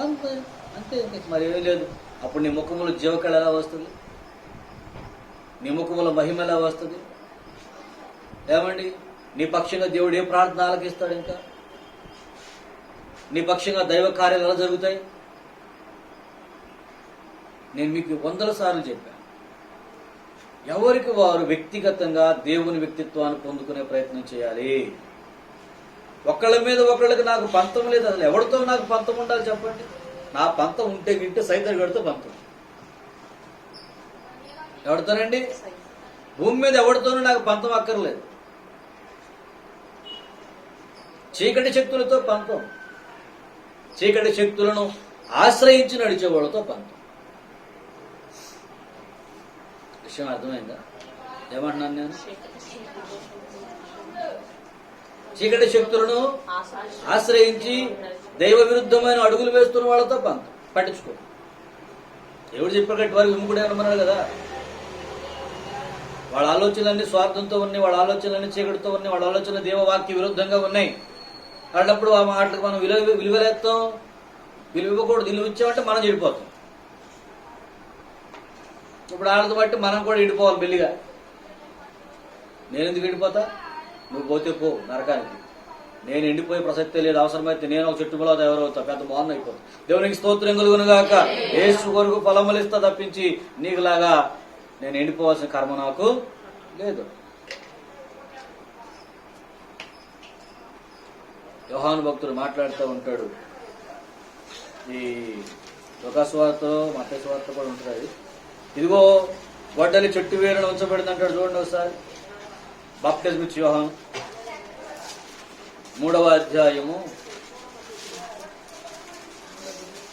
అంతే, మరి ఏమీ లేదు. అప్పుడు నీ ముఖములో జీవకళ ఎలా వస్తుంది? నీ ముఖములో మహిమ ఎలా వస్తుంది? ఏమండి, నీ పక్షంగా దేవుడు ఏ ప్రార్థన ఆలకిస్తాడు? ఇంకా నీ పక్షంగా దైవ కార్యాలు ఎలా జరుగుతాయి? నేను మీకు 100 సార్లు చెప్పాను, ఎవరికి వారు వ్యక్తిగతంగా దేవుని వ్యక్తిత్వాన్ని పొందుకునే ప్రయత్నం చేయాలి. ఒకళ్ళ మీద ఒకళ్ళకి నాకు పంతం లేదు. అసలు ఎవరితో నాకు పంతం ఉండాలి చెప్పండి? నా పంతం ఉంటే గింటే సైతం గడితో పంతం. ఎవరితోనండి? భూమి మీద ఎవరితోనూ నాకు పంతం అక్కర్లేదు. చీకటి శక్తులతో పంతం, చీకటి శక్తులను ఆశ్రయించి నడిచే వాళ్ళతో పంతం. విషయం అర్థమైందా? ఏమంటున్నాను నేను? చీకటి శక్తులను ఆశ్రయించి దైవ విరుద్ధమైన అడుగులు వేస్తున్న వాళ్ళతో పంతం. పట్టించుకో. దేవుడు చెప్పినట్టు వారికి విముఖుడే ఉండమన్నాడు కదా. వాళ్ళ ఆలోచనలన్నీ స్వార్థంతో ఉన్నాయి, వాళ్ళ ఆలోచనలన్నీ చీకటితో ఉన్నాయి, వాళ్ళ ఆలోచనలు దేవవాక్య విరుద్ధంగా ఉన్నాయి. అలాంటప్పుడు ఆ మాటలకు మనం విలువలేస్తాం, విలువ ఇవ్వకూడదు. విలువ ఇచ్చామంటే మనం చెడిపోతాం. ఇప్పుడు వాళ్ళతో బట్టి మనం కూడా ఎండిపోవాలి మెల్లిగా. నేను ఎందుకు ఎండిపోతా? నువ్వు పోతే పో నరకానికి. నేను ఎండిపోయే ప్రసక్తే లేదు. అవసరమైతే నేను ఒక చెట్టు మొలత ఎవరవుతా, పెద్ద బాగుంది అయిపోతా. దేవునికి స్తోత్రం కలుగునుగాక. యేసు కొరకు ఫలములిస్తా తప్పించి నీకులాగా నేను ఎండిపోవాల్సిన కర్మ నాకు లేదు. యోహాను భక్తుడు మాట్లాడుతూ ఉంటాడు. ఈ లూకా సువార్తలో మత్తయి సువార్త కూడా ఉంటుంది అది. ఇదిగో గొడ్డలి చెట్టు వేరున ఉంచబడింది అంటాడు. చూడండి ఒకసారి. బాప్టిజం ఇచ్చి యోహాను 3వ అధ్యాయము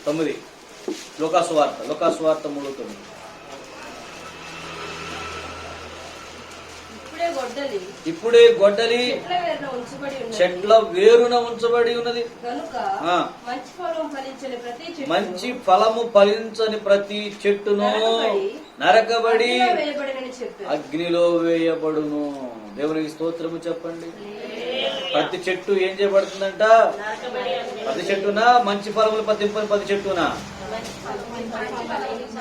9. లూకా సువార్త 3:9. ఇప్పుడే గొడ్డలి చెట్ల వేరున ఉంచబడి ఉన్నది. మంచి ఫలము ఫలించని ప్రతి చెట్టును నరకబడి అగ్నిలో వేయబడును. దేవునికి స్తోత్రము చెప్పండి. ప్రతి చెట్టు ఏం చేయబడుతుందంట? ప్రతి చెట్టునా మంచి ఫలములు పతింపని ప్రతి చెట్టునా?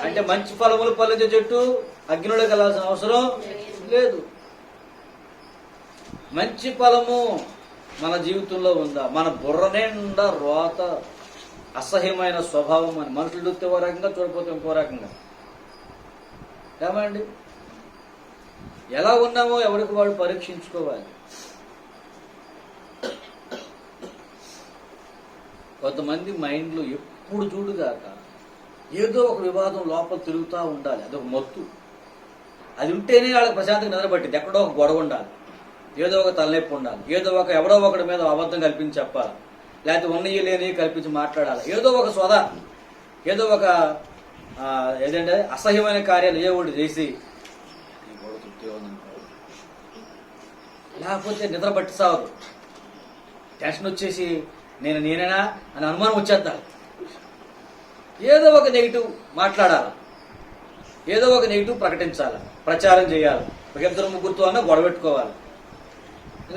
అంటే మంచి ఫలములు ఫలించే చెట్టు అగ్నిలోకి వెళ్ళాల్సిన అవసరం లేదు. మంచి ఫలము మన జీవితంలో ఉందా? మన బుర్ర నిండా రోత, అసహ్యమైన స్వభావం అని మనుషులు చూస్తే ఓ రకంగా, చూడపోతే ఇంకో రకంగా. ఏమండి, ఎలా ఉన్నామో ఎవరికి వాడు పరీక్షించుకోవాలి. కొంతమంది మైండ్లో ఎప్పుడు చూడుగాక ఏదో ఒక వివాదం లోపల తిరుగుతూ ఉండాలి. అదొక మత్తు. అది ఉంటేనే వాళ్ళకి ప్రశాంతంగా నిద్రపట్టింది. ఎక్కడో ఒక గొడవ ఉండాలి, ఏదో ఒక తలనొప్పి ఉండాలి, ఎవడో ఒకటి మీద అబద్ధం కల్పించి చెప్పాలి, లేకపోతే ఉన్నవి లేని కల్పించి మాట్లాడాలి, ఏదో ఒక సోద, ఏదో ఒక ఏదంటే అసహ్యమైన కార్యాలు ఏ ఒకటి చేసి లేకపోతే నిద్ర పట్టి సావదు. టెన్షన్ వచ్చేసి నేనేనా అని అనుమానం వచ్చేద్దాం. ఏదో ఒక నెగిటివ్ మాట్లాడాలి, ఏదో ఒక నెగిటివ్ ప్రకటించాలి, ప్రచారం చేయాలి. ఒక ఇద్దరు ముగ్గురుతో అన్నా గొడవ పెట్టుకోవాలి.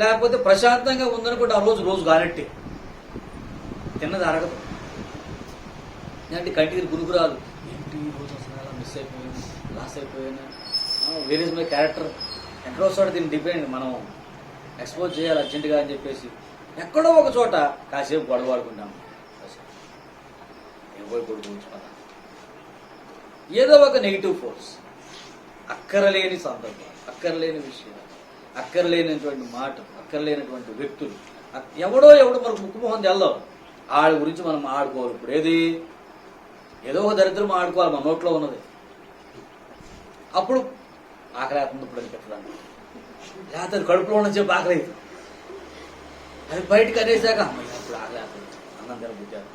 లేకపోతే ప్రశాంతంగా ఉందనుకుంటే ఆ రోజు కానట్టే, తిన్నది అరగదు. అంటే కంటికి గురుగురాలు, ఏంటి ఈ రోజు అసలు అలా మిస్ అయిపోయాను, లాస్ అయిపోయాను, వేర్ ఇస్ మై క్యారెక్టర్, ఎక్కడో చోట దీన్ని డిపెండ్ మనం ఎక్స్పోజ్ చేయాలి అర్జెంటుగా అని చెప్పేసి ఎక్కడో ఒక చోట కాసేపు గొడవ ఆడుకుంటాము. ఏదో ఒక నెగిటివ్ ఫోర్స్, అక్కరలేని సందర్భం, అక్కరలేని విషయాలు, అక్కరలేనటువంటి మాటలు, అక్కరలేనటువంటి వ్యక్తులు, ఎవడో మనకు ముక్కుమోహం తెల్లం. ఆడి గురించి మనం ఆడుకోవాలి. ఇప్పుడు ఏదో ఒక దరిద్రం ఆడుకోవాలి మన నోట్లో ఉన్నది. అప్పుడు ఆకలి అవుతుంది, ఇప్పుడు అది పెట్టడానికి, లేకపోతే అది కడుపులో ఉన్న చెప్పి ఆకలి అవుతుంది. అది బయటకు అనేసాక ఇప్పుడు ఆకలి అవుతుంది, అన్నం తినబుద్ధారు.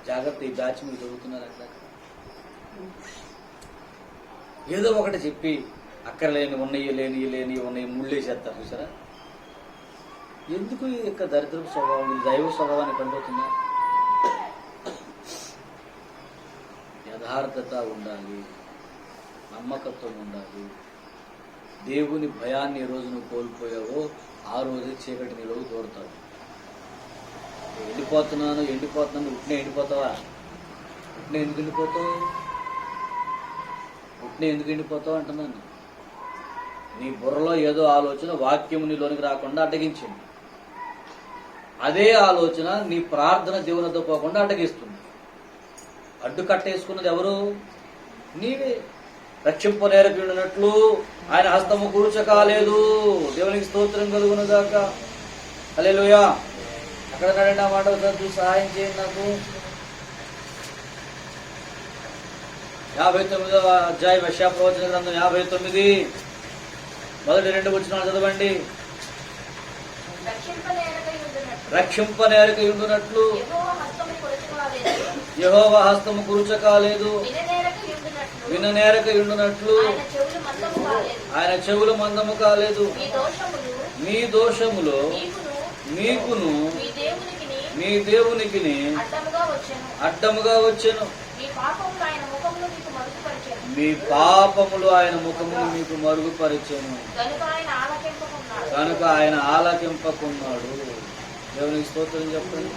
జాగ్రత్త, ఈ బ్యాచ్ మీరు చదువుతున్నారు. అక్కడ ఏదో ఒకటి చెప్పి అక్కర్లేని ఉన్నాయి ముళ్ళేసేస్తారు. చూసారా? ఎందుకు ఈ యొక్క దరిద్రపు స్వభావం, దైవ స్వభావాన్ని పండుతుందా? యథార్థత ఉండాలి, నమ్మకత్వం ఉండాలి. దేవుని భయాన్ని ఏ రోజు నువ్వు కోల్పోయావో ఆ రోజే చీకటి నీలోకి దూరతావు. ఎండిపోతున్నాను ఉట్నే ఎండిపోతావా? ఉట్నే ఎందుకు ఎండిపోతావు అంటున్నాను. నీ బుర్రలో ఏదో ఆలోచన వాక్యము నీలోనికి రాకుండా అడ్డగించింది. అదే ఆలోచన నీ ప్రార్థన దేవునితో పోకుండా అడ్డగిస్తుంది. అడ్డు కట్టేసుకున్నది ఎవరు? నీవే. రక్షింపనేరకున్నట్లు ఆయన హస్తము కూర్చకాలేదు. దేవునికి స్తోత్రం కలుగునుగాక. హల్లెలూయా. అక్కడ నడండి, ఆ మాట చదువు, సహాయం చేయండి నాకు. 59వ అధ్యాయం యెషయా ప్రవచన గ్రంథం 59 మొదటి 2 వచనాలు చదవండి. రక్షింపనేరకయుండునట్లు యెహోవా హస్తము కురుచకాలేదు, విననేరకయుండునట్లు ఆయన చెవులు మందము కాలేదు. మీ దోషములో నీకును మీ దేవునికిని అడ్డముగా వచ్చెను. మీ పాపములు ఆయన ముఖమును మీకు మరుగుపరిచెను. కనుక ఆయన ఆలకింపకున్నాడు. దేవునికి స్తోత్రం చెప్పండి.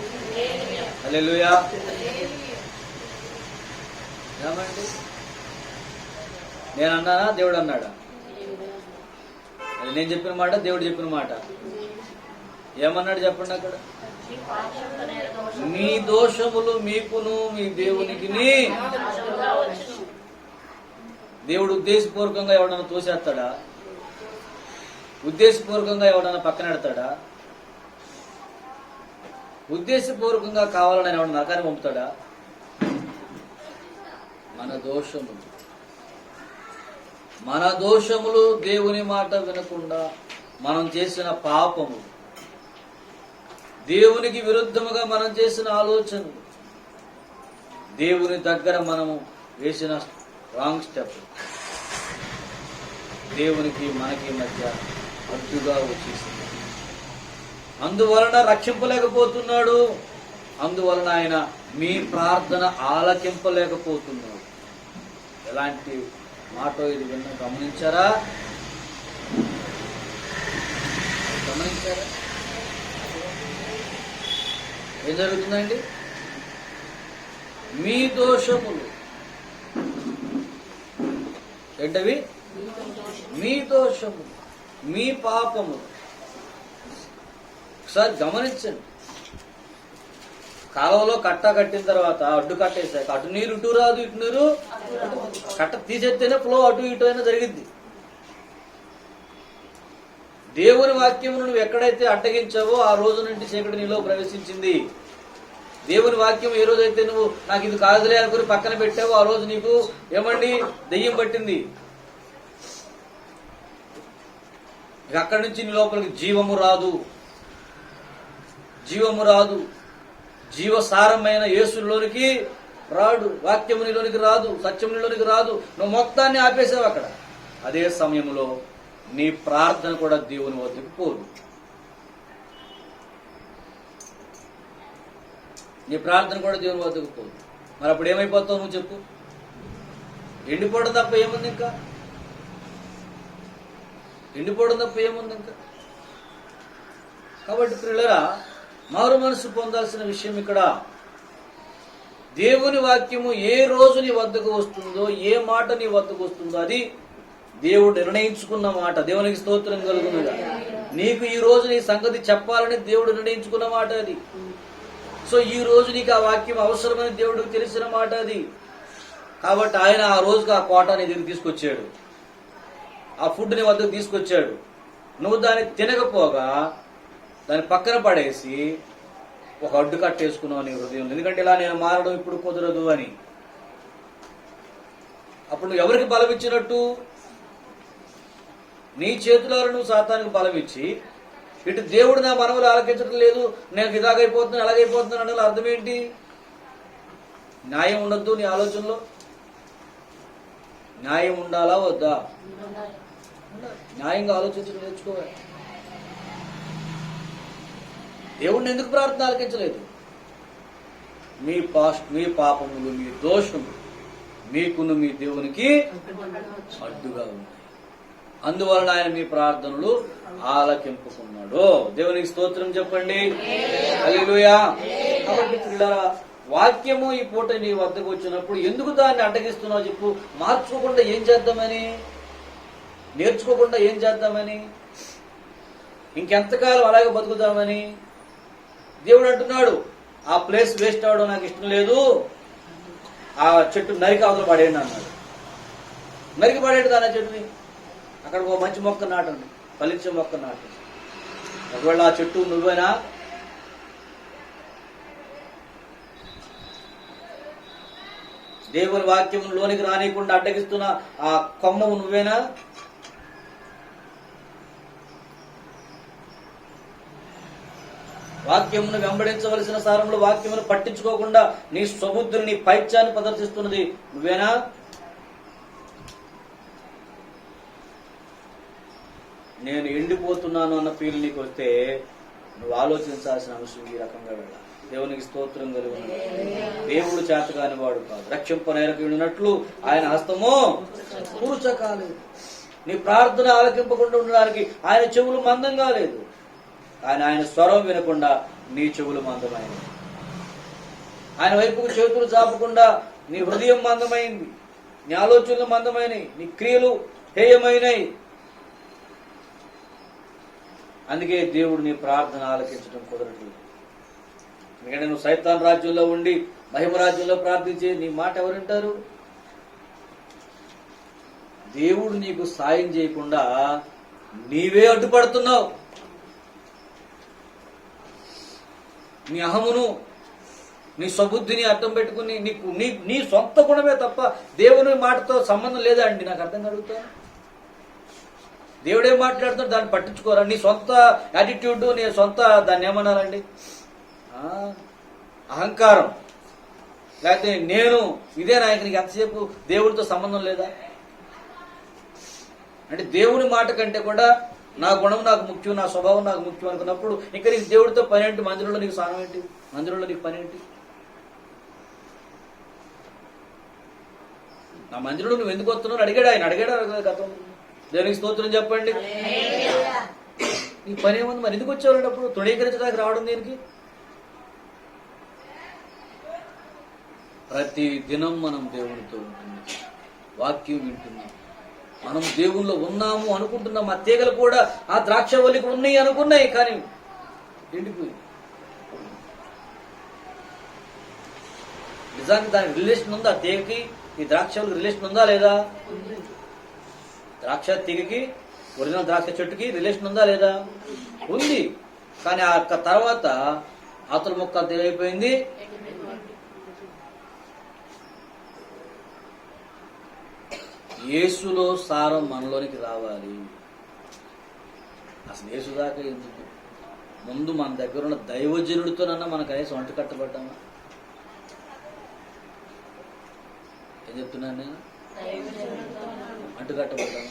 హల్లెలూయా. ఏమండి, నేను అన్నానా దేవుడు అన్నాడా? అది నేను చెప్పిన మాట, దేవుడు చెప్పిన మాట. ఏమన్నాడు చెప్పండి అక్కడ? మీ దోషములు మీకును మీ దేవునికి. దేవుడు ఉద్దేశపూర్వకంగా ఎవడన్నా తోసేస్తాడా? ఉద్దేశపూర్వకంగా ఎవడన్నా పక్కన పెడతాడా? ఉద్దేశపూర్వకంగా కావాలని ఎవడన్నా నరకాన్ని పంపుతాడా? మన దోషములు దేవుని మాట వినకుండా మనం చేసిన పాపము, దేవునికి విరుద్ధముగా మనం చేసిన ఆలోచనలు, దేవుని దగ్గర మనము వేసిన రాంగ్ స్టెప్ దేవునికి మనకి మధ్య అడ్డుగా వచ్చేసింది. అందువలన రక్షింపలేకపోతున్నాడు. అందువలన ఆయన మీ ప్రార్థన ఆలకింపలేకపోతున్నాడు. ఎలాంటి మాట ఇది విన్న గమనించారా? ఏం జరుగుతుందండి? మీ దోషములు ఏంటవి? మీ దోషములు, మీ పాపములు. ఒకసారి గమనించండి. కాలువలో కట్ట కట్టిన తర్వాత అడ్డు కట్టేసాక అటు నీరు ఇటు రాదు, ఇటు నీరు కట్ట తీసేస్తేనే ఫ్లో అటు ఇటు అయినా జరిగింది. దేవుని వాక్యమును నువ్వు ఎక్కడైతే అడ్డగించావో ఆ రోజు నుండి చీకటి నీలో ప్రవేశించింది. దేవుని వాక్యం ఏ రోజైతే నువ్వు నాకు ఇది కాదులే అనుకుని పక్కన పెట్టావో ఆ రోజు నీకు ఏమండి దెయ్యం పట్టింది. ఇక అక్కడి నుంచి నీ లోపలికి జీవము రాదు. జీవసారమైన యేసులోనికి రాడు. వాక్యమునిలోనికి రాదు, సత్యమునిలోనికి రాదు. నువ్వు మొత్తాన్ని ఆపేసావు అక్కడ. అదే సమయంలో నీ ప్రార్థన కూడా దేవుని వద్దకు పోదు. మరి అప్పుడు ఏమైపోతావు నువ్వు చెప్పు? ఎండిపోవడం తప్ప ఏముంది ఇంకా? కాబట్టి ప్రియులారా, మారు మనసు పొందాల్సిన విషయం ఇక్కడ దేవుని వాక్యము ఏ రోజు నీ వద్దకు వస్తుందో, ఏ మాట నీ వద్దకు వస్తుందో అది దేవుడు నిర్ణయించుకున్న మాట. దేవునికి స్తోత్రం కలుగునుగా. నీకు ఈ రోజు నీ సంగతి చెప్పాలని దేవుడు నిర్ణయించుకున్న మాట అది. సో ఈ రోజు నీకు ఆ వాక్యం అవసరమని దేవుడికి తెలిసిన మాట అది. కాబట్టి ఆయన ఆ రోజుకి ఆ కోట నీ దగ్గర తీసుకొచ్చాడు, ఆ ఫుడ్ నీ వద్దకు తీసుకొచ్చాడు. నువ్వు దాన్ని తినకపోగా దాన్ని పక్కన పడేసి ఒక అడ్డు కట్టేసుకున్నావు నీ హృదయంలో. ఎందుకంటే ఇలా నేను మారడం ఇప్పుడు కుదరదు అని. అప్పుడు నువ్వు ఎవరికి బలం ఇచ్చినట్టు? నీ చేతులలో నువ్వు సాతానికి బలం ఇచ్చి, ఇటు దేవుడు నా మనవులు ఆలకించడం లేదు, నేను ఇలాగైపోతున్నాను అలాగైపోతున్నాను అంటే అర్థం ఏంటి? న్యాయం ఉండద్దు నీ ఆలోచనలో? న్యాయం ఉండాలా వద్దా? న్యాయంగా ఆలోచించడం నేర్చుకోవాలి. దేవుడిని ఎందుకు ప్రార్థన ఆలకించలేదు? మీ పాపములు, మీ దోషములు మీకును మీ దేవునికి అడ్డుగా ఉన్నాయి. అందువలన ఆయన మీ ప్రార్థనలు ఆలకింపుకున్నాడు. దేవునికి స్తోత్రం చెప్పండి. హల్లెలూయా. కాబట్టి పిల్లరా, వాక్యము ఈ పూట నీ వద్దకు వచ్చినప్పుడు ఎందుకు దాన్ని అడ్డగిస్తున్నావు చెప్పు? మార్చుకోకుండా ఏం చేద్దామని? నేర్చుకోకుండా ఏం చేద్దామని? ఇంకెంతకాలం అలాగే బతుకుతామని? దేవుడు అంటున్నాడు, ఆ ప్లేస్ వేస్ట్ అవడం నాకు ఇష్టం లేదు, ఆ చెట్టు నరికి అవతల పడేయండి అన్నాడు. నరికి పడేయండి దాని చెట్టుని. అక్కడ ఒక మంచి మొక్క నాటండి, ఫలించే మొక్క నాటండి. ఒకవేళ ఆ చెట్టు నువ్వేనా? దేవుని వాక్యం లోనికి రానియకుండా అడ్డగిస్తున్న ఆ కొమ్మవు నువ్వేనా? వాక్యమును వెంబడించవలసిన సారంలో వాక్యమును పట్టించుకోకుండా నీ స్వబుద్ధిని, నీ పైత్యాన్ని ప్రదర్శిస్తున్నది నువ్వేనా? నేను ఎండిపోతున్నాను అన్న ఫీల్ నీకు వస్తే నువ్వు ఆలోచించాల్సిన అవసరం ఈ రకంగా వెళ్ళాలి. దేవునికి స్తోత్రం కలుగును. దేవుడు చేతగాని వాడు కాదు, రక్షింపనేరకు ఉన్నట్లు ఆయన హస్తము కూర్చ కాలేదు. నీ ప్రార్థన ఆలకింపకుండా ఉండడానికి ఆయన చెవులు మందం కాలేదు, కానీ ఆయన స్వరం వినకుండా నీ చెవులు మందమైనవి. ఆయన వైపుకు చేతులు చాపకుండా నీ హృదయం మందమైంది, నీ ఆలోచనలు మందమైనవి, నీ క్రియలు హేయమైనవి. అందుకే దేవుడు నీ ప్రార్థన ఆలకించడం కుదరట్లేదు. ఎందుకంటే నువ్వు సైతాన్ రాజ్యంలో ఉండి మహిమ రాజ్యంలో ప్రార్థించే నీ మాట ఎవరు వింటారు? దేవుడు నీకు సాయం చేయకుండా నీవే అడ్డుపడుతున్నావు. నీ అహమును, నీ స్వబుద్ధిని అర్థం పెట్టుకుని నీ సొంత గుణమే తప్ప దేవుని మాటతో సంబంధం లేదా అండి? నాకు అర్థం కలుగుతాను. దేవుడేం మాట్లాడుతాడు దాన్ని పట్టించుకోరా? నీ సొంత యాటిట్యూడ్, నీ సొంత దాన్ని ఏమన్నారండి, అహంకారం, లేకపోతే నేను ఇదే నాయకునికి ఎంతసేపు దేవుడితో సంబంధం లేదా? అంటే దేవుని మాట కంటే కూడా నా గుణం నాకు ముఖ్యం, నా స్వభావం నాకు ముఖ్యం అనుకున్నప్పుడు ఇంకా నీకు దేవుడితో పని ఏంటి? మందిరంలో నీకు స్నానం ఏంటి? మందిరంలో నీకు పని ఏంటి? నా మందిరంలో నువ్వు ఎందుకు వస్తున్నావు అడిగాడు ఆయన. అడిగాడు గతం. దేవునికి స్తోత్రం చెప్పండి. నీ పని ఏముంది మరి? ఎందుకు వచ్చేవాళ్ళు అప్పుడు? తృణీకరించడానికి రావడం దేనికి? ప్రతి దినం మనం దేవునితో ఉంటున్నాం, వాక్యం వింటున్నాం, మనం దేవుల్లో ఉన్నాము అనుకుంటున్నాం. ఆ తీగలు కూడా ఆ ద్రాక్షవల్లికి ఉన్నాయి అనుకున్నాయి, కానీ ఎండిపోయి. నిజానికి దానికి రిలేషన్ ఉందా? తీగకి ఈ ద్రాక్షవల్లికి రిలేషన్ ఉందా లేదా? ద్రాక్ష తీగకి, ఒరిజినల్ ద్రాక్ష చెట్టుకి రిలేషన్ ఉందా లేదా? ఉంది. కానీ ఆ తర్వాత ఆతుల మొక్క ఏమైపోయింది? యేసులో సారం మనలోనికి రావాలి. అసలు యేసు దాకా ఎందుకు? ముందు మన దగ్గర ఉన్న దైవజనుడితోనన్నా మన కనీసం అంటు కట్టబడ్డామా? ఏం చెప్తున్నాను నేను? అంటు కట్టబడ్డామా?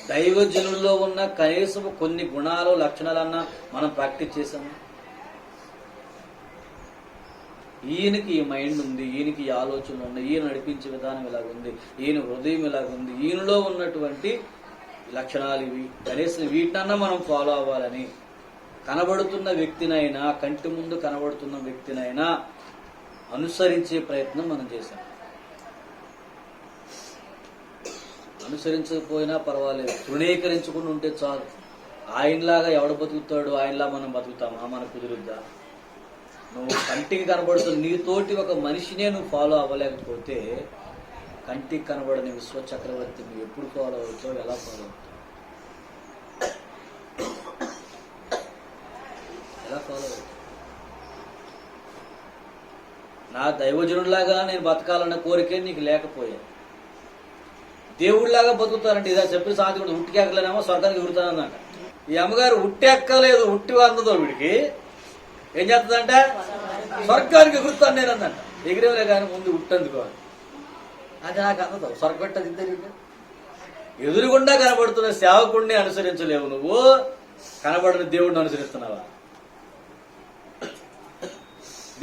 దైవజనుల్లో ఉన్న కనీసం కొన్ని గుణాలు, లక్షణాలన్నా మనం ప్రాక్టీస్ చేసాము. ఈయనకి ఈ మైండ్ ఉంది, ఈయనకి ఈ ఆలోచనలు ఉన్నాయి, ఈయన నడిపించే విధానం ఇలాగుంది, ఈయన హృదయం ఇలాగుంది, ఈయనలో ఉన్నటువంటి లక్షణాలు ఇవి, కనీసం వీటినన్నా మనం ఫాలో అవ్వాలని కనబడుతున్న వ్యక్తినైనా, కంటి ముందు కనబడుతున్న వ్యక్తినైనా అనుసరించే ప్రయత్నం మనం చేశాం. అనుసరించకపోయినా పర్వాలేదు, తృణీకరించుకుని ఉంటే చాలు. ఆయనలాగా ఎవడు బతుకుతాడు, ఆయనలా మనం బతుకుతామా? మనకు కుదురుద్దా? నువ్వు కంటికి కనబడుతున్న నీతోటి ఒక మనిషినే నువ్వు ఫాలో అవ్వలేకపోతే కంటికి కనబడని విశ్వ చక్రవర్తి నువ్వు ఎప్పుడు ఫాలో అవుతావు? ఎలా ఫాలో అవుతావు? ఎలా ఫాలో అవుతావు? నా దైవజనుడిలాగా నేను బతకాలన్న కోరికే నీకు లేకపోయా. దేవుడిలాగా బతుకుతారంటే ఇదా చెప్పిన సాధి కూడా ఉట్టికి ఎక్కలేనేమో స్వర్గానికి ఎగురుతానన్నమాట. ఈ అమ్మగారు ఉట్టి ఎక్కలేదు, ఉట్టి అందదో వీడికి ఏం చేస్తుందంటే స్వర్గానికి ఎగురుతాను నేను అన్నట్ట. ఎగిరేవలే కానీ ముందు ఉట్టందుకోవాలి. అది నాకు అందదు. స్వర్గట్టది తెలియదు. ఎదురుగుండా కనబడుతున్న సేవకుడిని అనుసరించలేవు నువ్వు, కనబడిన దేవుడిని అనుసరిస్తున్నావా?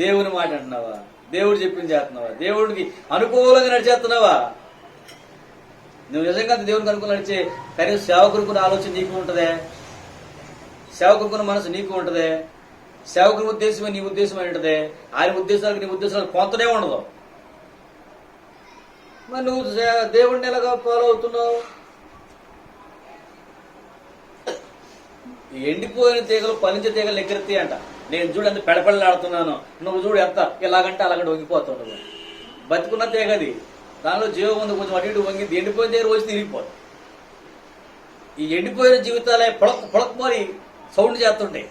దేవుని మాట అంటున్నావా? దేవుడు చెప్పింది చేస్తున్నావా? దేవుడికి అనుకూలంగా నడిచేస్తున్నావా? నువ్వు నిజంగా దేవునికి అనుకూలంగా నడిచే కనీసం సేవకుడుకున్న ఆలోచన నీకు ఉంటదే? సేవకుడుకున్న మనసు నీకు ఉంటదే? సేవకుని ఉద్దేశమే నీ ఉద్దేశం ఏంటదే? ఆయన ఉద్దేశాలకు నీ ఉద్దేశాలు కొంతనే ఉండదు. మరి నువ్వు దేవుడిని ఎలాగా ఫాలో అవుతున్నావు? ఎండిపోయిన తీగలు ఫలించే తీగలు ఎగిరితే అంట. నేను చూడు ఎంత పెడపెడలాడుతున్నాను, నువ్వు చూడు ఎంత ఇలాగంటే అలాగంటే వంగిపోతావు. నువ్వు బతుకున్న తీగది, దానిలో జీవం ఉంది, కొంచెం అటు ఇటు వంగింది. ఎండిపోయిన తీగ రోజు తిరిగిపోతుంది. ఈ ఎండిపోయిన జీవితాలే పొడక్ పొడక్ మరి సౌండ్ చేస్తుంటాయి.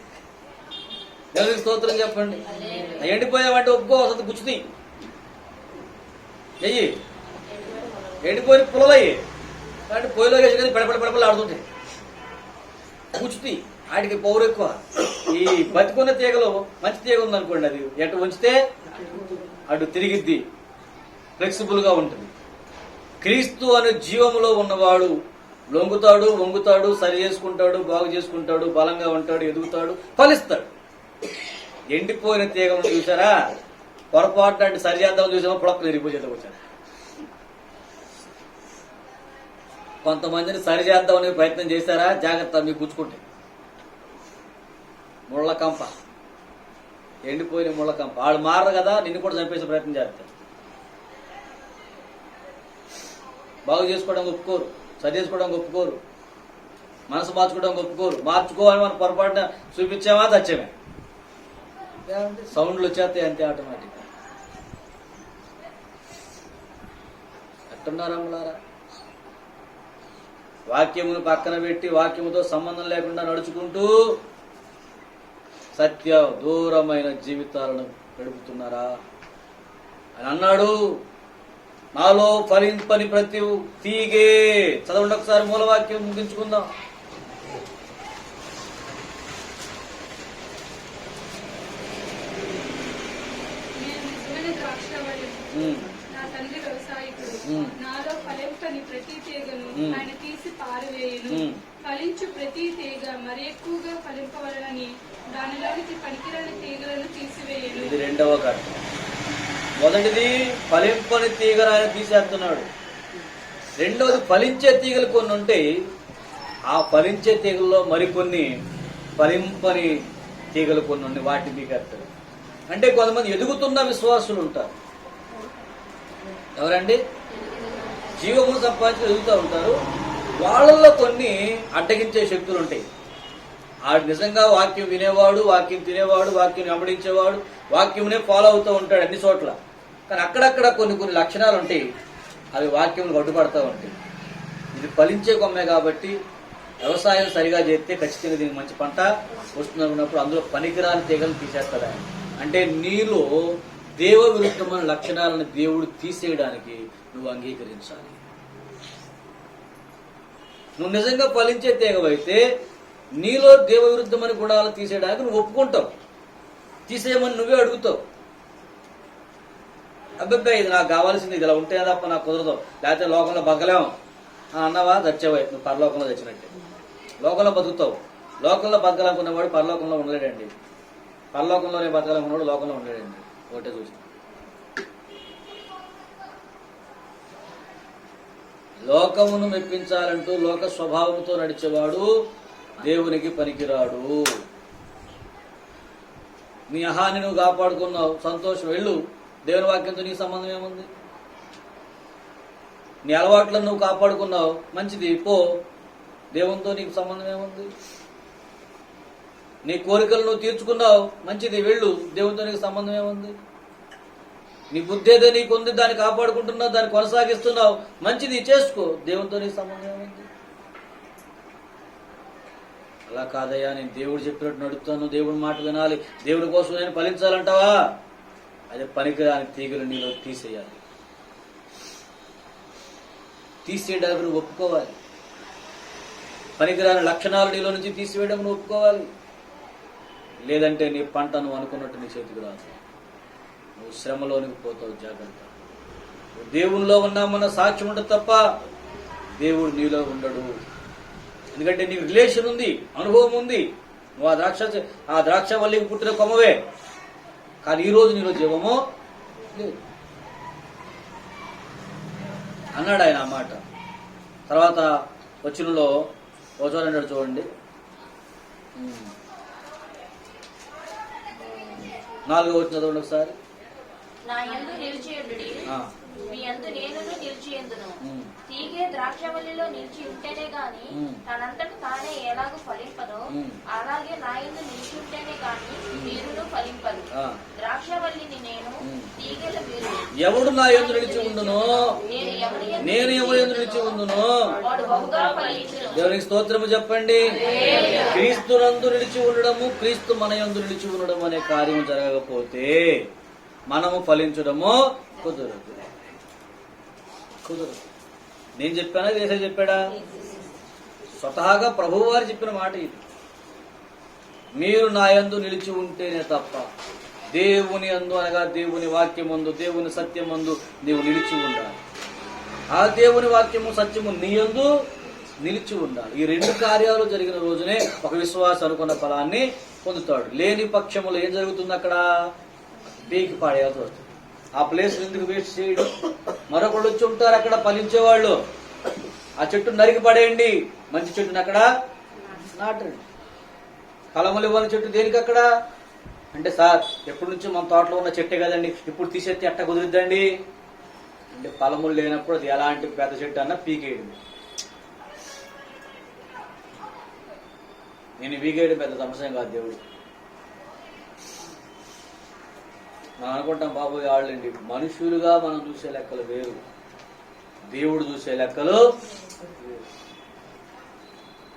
దేవునికి స్తోత్రం చెప్పండి. ఎండిపోయావంటే ఒప్పుకో, అసలు గుచ్చుతాయి. చెయ్యి ఎండిపోయిన పుల్లలయ్యి కాబట్టి పొయ్యిలో వేసుకొని పెడపడి ఆడుతుంటాయి, గుచ్చుతాయి. వాటికి పౌరు ఎక్కువ. ఈ బతికున్న తీగలో మంచి తీగ ఉందనుకోండి, అది ఎటు ఉంచితే అటు తిరిగిద్ది, ఫ్లెక్సిబుల్ గా ఉంటుంది. క్రీస్తు అనే జీవంలో ఉన్నవాడు లొంగుతాడు, వంగుతాడు, సరి చేసుకుంటాడు, బాగు చేసుకుంటాడు, బలంగా ఉంటాడు, ఎదుగుతాడు, ఫలిస్తాడు. ఎండిపోయిన తీగలను చూసారా, పొరపాటు అంటే సరి చేద్దామని చూసామో పొడక్క తిరిగిపోయేది వచ్చారు. కొంతమందిని సరి చేద్దామని ప్రయత్నం చేశారా, జాగ్రత్త మీకు గుచ్చుకుంటే. ముళ్ళకంప, ఎండిపోయిన ముళ్ళకంప. వాళ్ళు మారరు కదా, నిన్ను కూడా చంపేసే ప్రయత్నం చేస్తారు. బాగు చేసుకోవడానికి ఒప్పుకోరు, సరి చేసుకోవడానికి ఒప్పుకోరు, మనసు మార్చుకోవడానికి ఒప్పుకోరు. మార్చుకోవాలని మనం పొరపాటున చూపించామా తెచ్చామే, సౌండ్లు వచ్చేస్తాయి అంతే ఆటోమేటిక్. ఎట్టున్నారమ్ములారా? వాక్యమును పక్కన పెట్టి వాక్యముతో సంబంధం లేకుండా నడుచుకుంటూ సత్య దూరమైన జీవితాలను గడుపుతున్నారా అని అన్నాడు. నాలో ఫలింపని ప్రతి తీగే. చదవండి ఒకసారి మూలవాక్యం ముగించుకుందాం. నా తండ్రి వ్యవసాయకుడు. నాలో ఫలింపని ప్రతి తీగను ఆయన తీసి పారవేయును. ఫలించు ప్రతి తీగ మరి ఎక్కువగా ఫలింపవలనని దానిలోనికి పనికిరాని తీగలను తీసివేయను. ఇది రెండవ ఘట్టం. మొదటిది ఫలింపని తీగలు ఆయన తీసేస్తున్నాడు. రెండవది ఫలించే తీగలు కొన్ని ఉంటాయి. ఆ ఫలించే తీగల్లో మరికొన్ని ఫలింపని తీగలు కొన్ని ఉన్నాయి, వాటిని తీసేస్తాడు. అంటే కొంతమంది ఎదుగుతున్న విశ్వాసులు ఉంటారు. ఎవరండి? జీవమును సంపాదించి ఎదుగుతూ ఉంటారు. వాళ్ళల్లో కొన్ని అడ్డగించే శక్తులు ఉంటాయి. ఆడు నిజంగా వాక్యం వినేవాడు, వాక్యం తినేవాడు, వాక్యం వెంబడించేవాడు, వాక్యంనే ఫాలో అవుతూ ఉంటాడు అన్ని చోట్ల. కానీ అక్కడక్కడ కొన్ని లక్షణాలు ఉంటాయి, అవి వాక్యం అడ్డుపడతా ఉంటాయి. ఇది ఫలించే కొమ్మే కాబట్టి వ్యవసాయం సరిగా చేస్తే ఖచ్చితంగా దీనికి మంచి పంట వస్తుందనుకున్నప్పుడు అందులో పనికిరాని తీగలు తీసేస్తాడు ఆయన. అంటే నీలో దేవ విరుద్ధమైన లక్షణాలను దేవుడు తీసేయడానికి నువ్వు అంగీకరించాలి. నువ్వు నిజంగా ఫలించే తీగవైతే నీలో దేవ విరుద్ధమైన గుణాలు తీసేయడానికి నువ్వు ఒప్పుకుంటావు. తీసేయమని నువ్వే అడుగుతావు. అబ్బాయి ఇది నాకు కావాల్సింది, ఇది ఇలా ఉంటే తప్ప నాకు కుదరదు, లేకపోతే లోకంలో బతకలేము అన్నవా, చచ్చేవాయి. నువ్వు పరలోకంలో చచ్చినట్టే. లోకంలో బతుకుతావు. లోకంలో బతకాలనుకున్నవాడు పరలోకంలో ఉండలేడండి. పరలోకంలోనే బతకాలనుకున్నవాడు లోకంలో ఉండలేడండి. ఒకటే చూసి లోకమును మెప్పించాలంటూ లోక స్వభావంతో నడిచేవాడు దేవునికి పనికిరాడు. నీ అహాన్ని నువ్వు కాపాడుకున్నావు, సంతోషం, వెళ్ళు. దేవుని వాక్యంతో నీకు సంబంధం ఏముంది? నీ అలవాట్లను నువ్వు కాపాడుకున్నావు, మంచిది, పో. దేవునితో నీకు సంబంధం ఏముంది? నీ కోరికలు నువ్వు తీర్చుకున్నావు, మంచిది, వెళ్ళు. దేవునితో నీకు సంబంధం ఏముంది? నీ బుద్ధి ఏదో నీకు ఉంది, దాన్ని కాపాడుకుంటున్నావు, దాన్ని కొనసాగిస్తున్నావు, మంచిది, చేసుకో. దేవునితో నీకు సంబంధం ఏముంది? అలా కాదయ్యా, నేను దేవుడు చెప్పినట్టు నడుపుతాను, దేవుడి మాట వినాలి, దేవుడి కోసం నేను ఫలించాలంటావా? అదే పనికిరాని తీగలు నీలో తీసేయాలి. తీసేయడానికి నువ్వు ఒప్పుకోవాలి. పనికిరాని లక్షణాలు నీలో నుంచి తీసివేయడం నువ్వు ఒప్పుకోవాలి. లేదంటే నీ పంట నువ్వు అనుకున్నట్టు నీ చేతికి రాదు. నువ్వు శ్రమలోనికి పోతావు. జాగ్రత్త. నువ్వు దేవునిలో ఉన్నామన్న సాక్ష్యం ఉండదు తప్ప దేవుడు నీలో ఉండడు. ఎందుకంటే నీకు రిలేషన్ ఉంది, అనుభవం ఉంది. నువ్వు ఆ ద్రాక్ష వల్లికి పుట్టిన కొమ్మవే. కానీ ఈ రోజు నీలో జీవమో లేదు అన్నాడు ఆయన ఆ మాట. తర్వాత వచనంలో రోజు అంటాడు చూడండి, 4వ వచనం చదవండి ఒకసారి. నా యందు నిలిచియుండుడి, మీ యందు నేనును నిలిచియుందును. తీగే ద్రాక్షవల్లిలో నిలిచి ఉంటేనే గాని తనంతట తానే ఎలాగూ ఫలింపదో, అలాగే నా యందు నిలిచి ఉంటేనే గాని మీరును ఫలింపరు. ద్రాక్షవల్లిని నేను, తీగల మీరు. ఎవడు నా యందు నిలిచి ఉండునో, నేను ఎవరి యందు నిలిచి ఉండునో వాడు బహుగా ఫలించును. దేవునికి స్తోత్రము చెప్పండి. క్రీస్తునందు నిలిచి ఉండడము, క్రీస్తు మన యందు నిలిచి ఉండడం అనే కార్యం జరగకపోతే మనము ఫలించడము కుదరదు. నేను చెప్పానా, దేశం చెప్పాడా? స్వతహాగా ప్రభువు వారు చెప్పిన మాట ఇది. మీరు నా యందు నిలిచి ఉంటేనే తప్ప దేవుని యందు, అనగా దేవుని వాక్యమందు, దేవుని సత్యమందు నీవు నిలిచి ఉండాలి. ఆ దేవుని వాక్యము సత్యము నీ యందు నిలిచి ఉండాలి. ఈ రెండు కార్యాలు జరిగిన రోజునే ఒక విశ్వాసం అనుకున్న ఫలాన్ని పొందుతాడు. లేని పక్షములో ఏం జరుగుతుంది? అక్కడ పీకి పాడేయాల్సి వస్తుంది. ఆ ప్లేస్ ఎందుకు వేస్ట్ చేయడం? మరొకళ్ళు వచ్చి ఉంటారు అక్కడ ఫలించేవాళ్ళు. ఆ చెట్టు నరికి పడేయండి, మంచి చెట్టుని అక్కడ నాటండి. ఫలములు ఇవ్వని చెట్టు దేనికి అక్కడ అంటే, సార్ ఎప్పటి నుంచో మన తోటలో ఉన్న చెట్టే కదండి, ఇప్పుడు తీసేస్తే ఎట్ట కుదురుద్దండి అంటే, ఫలములు లేనప్పుడు అది ఎలాంటి పెద్ద చెట్టు అన్నా పీకేయడం. నేను పీకేయడం పెద్ద సమస్య కాదు. దేవుడు మనం అనుకుంటాం బాబు వాళ్ళండి, మనుషులుగా మనం చూసే లెక్కలు వేరు, దేవుడు చూసే లెక్కలు వేరు.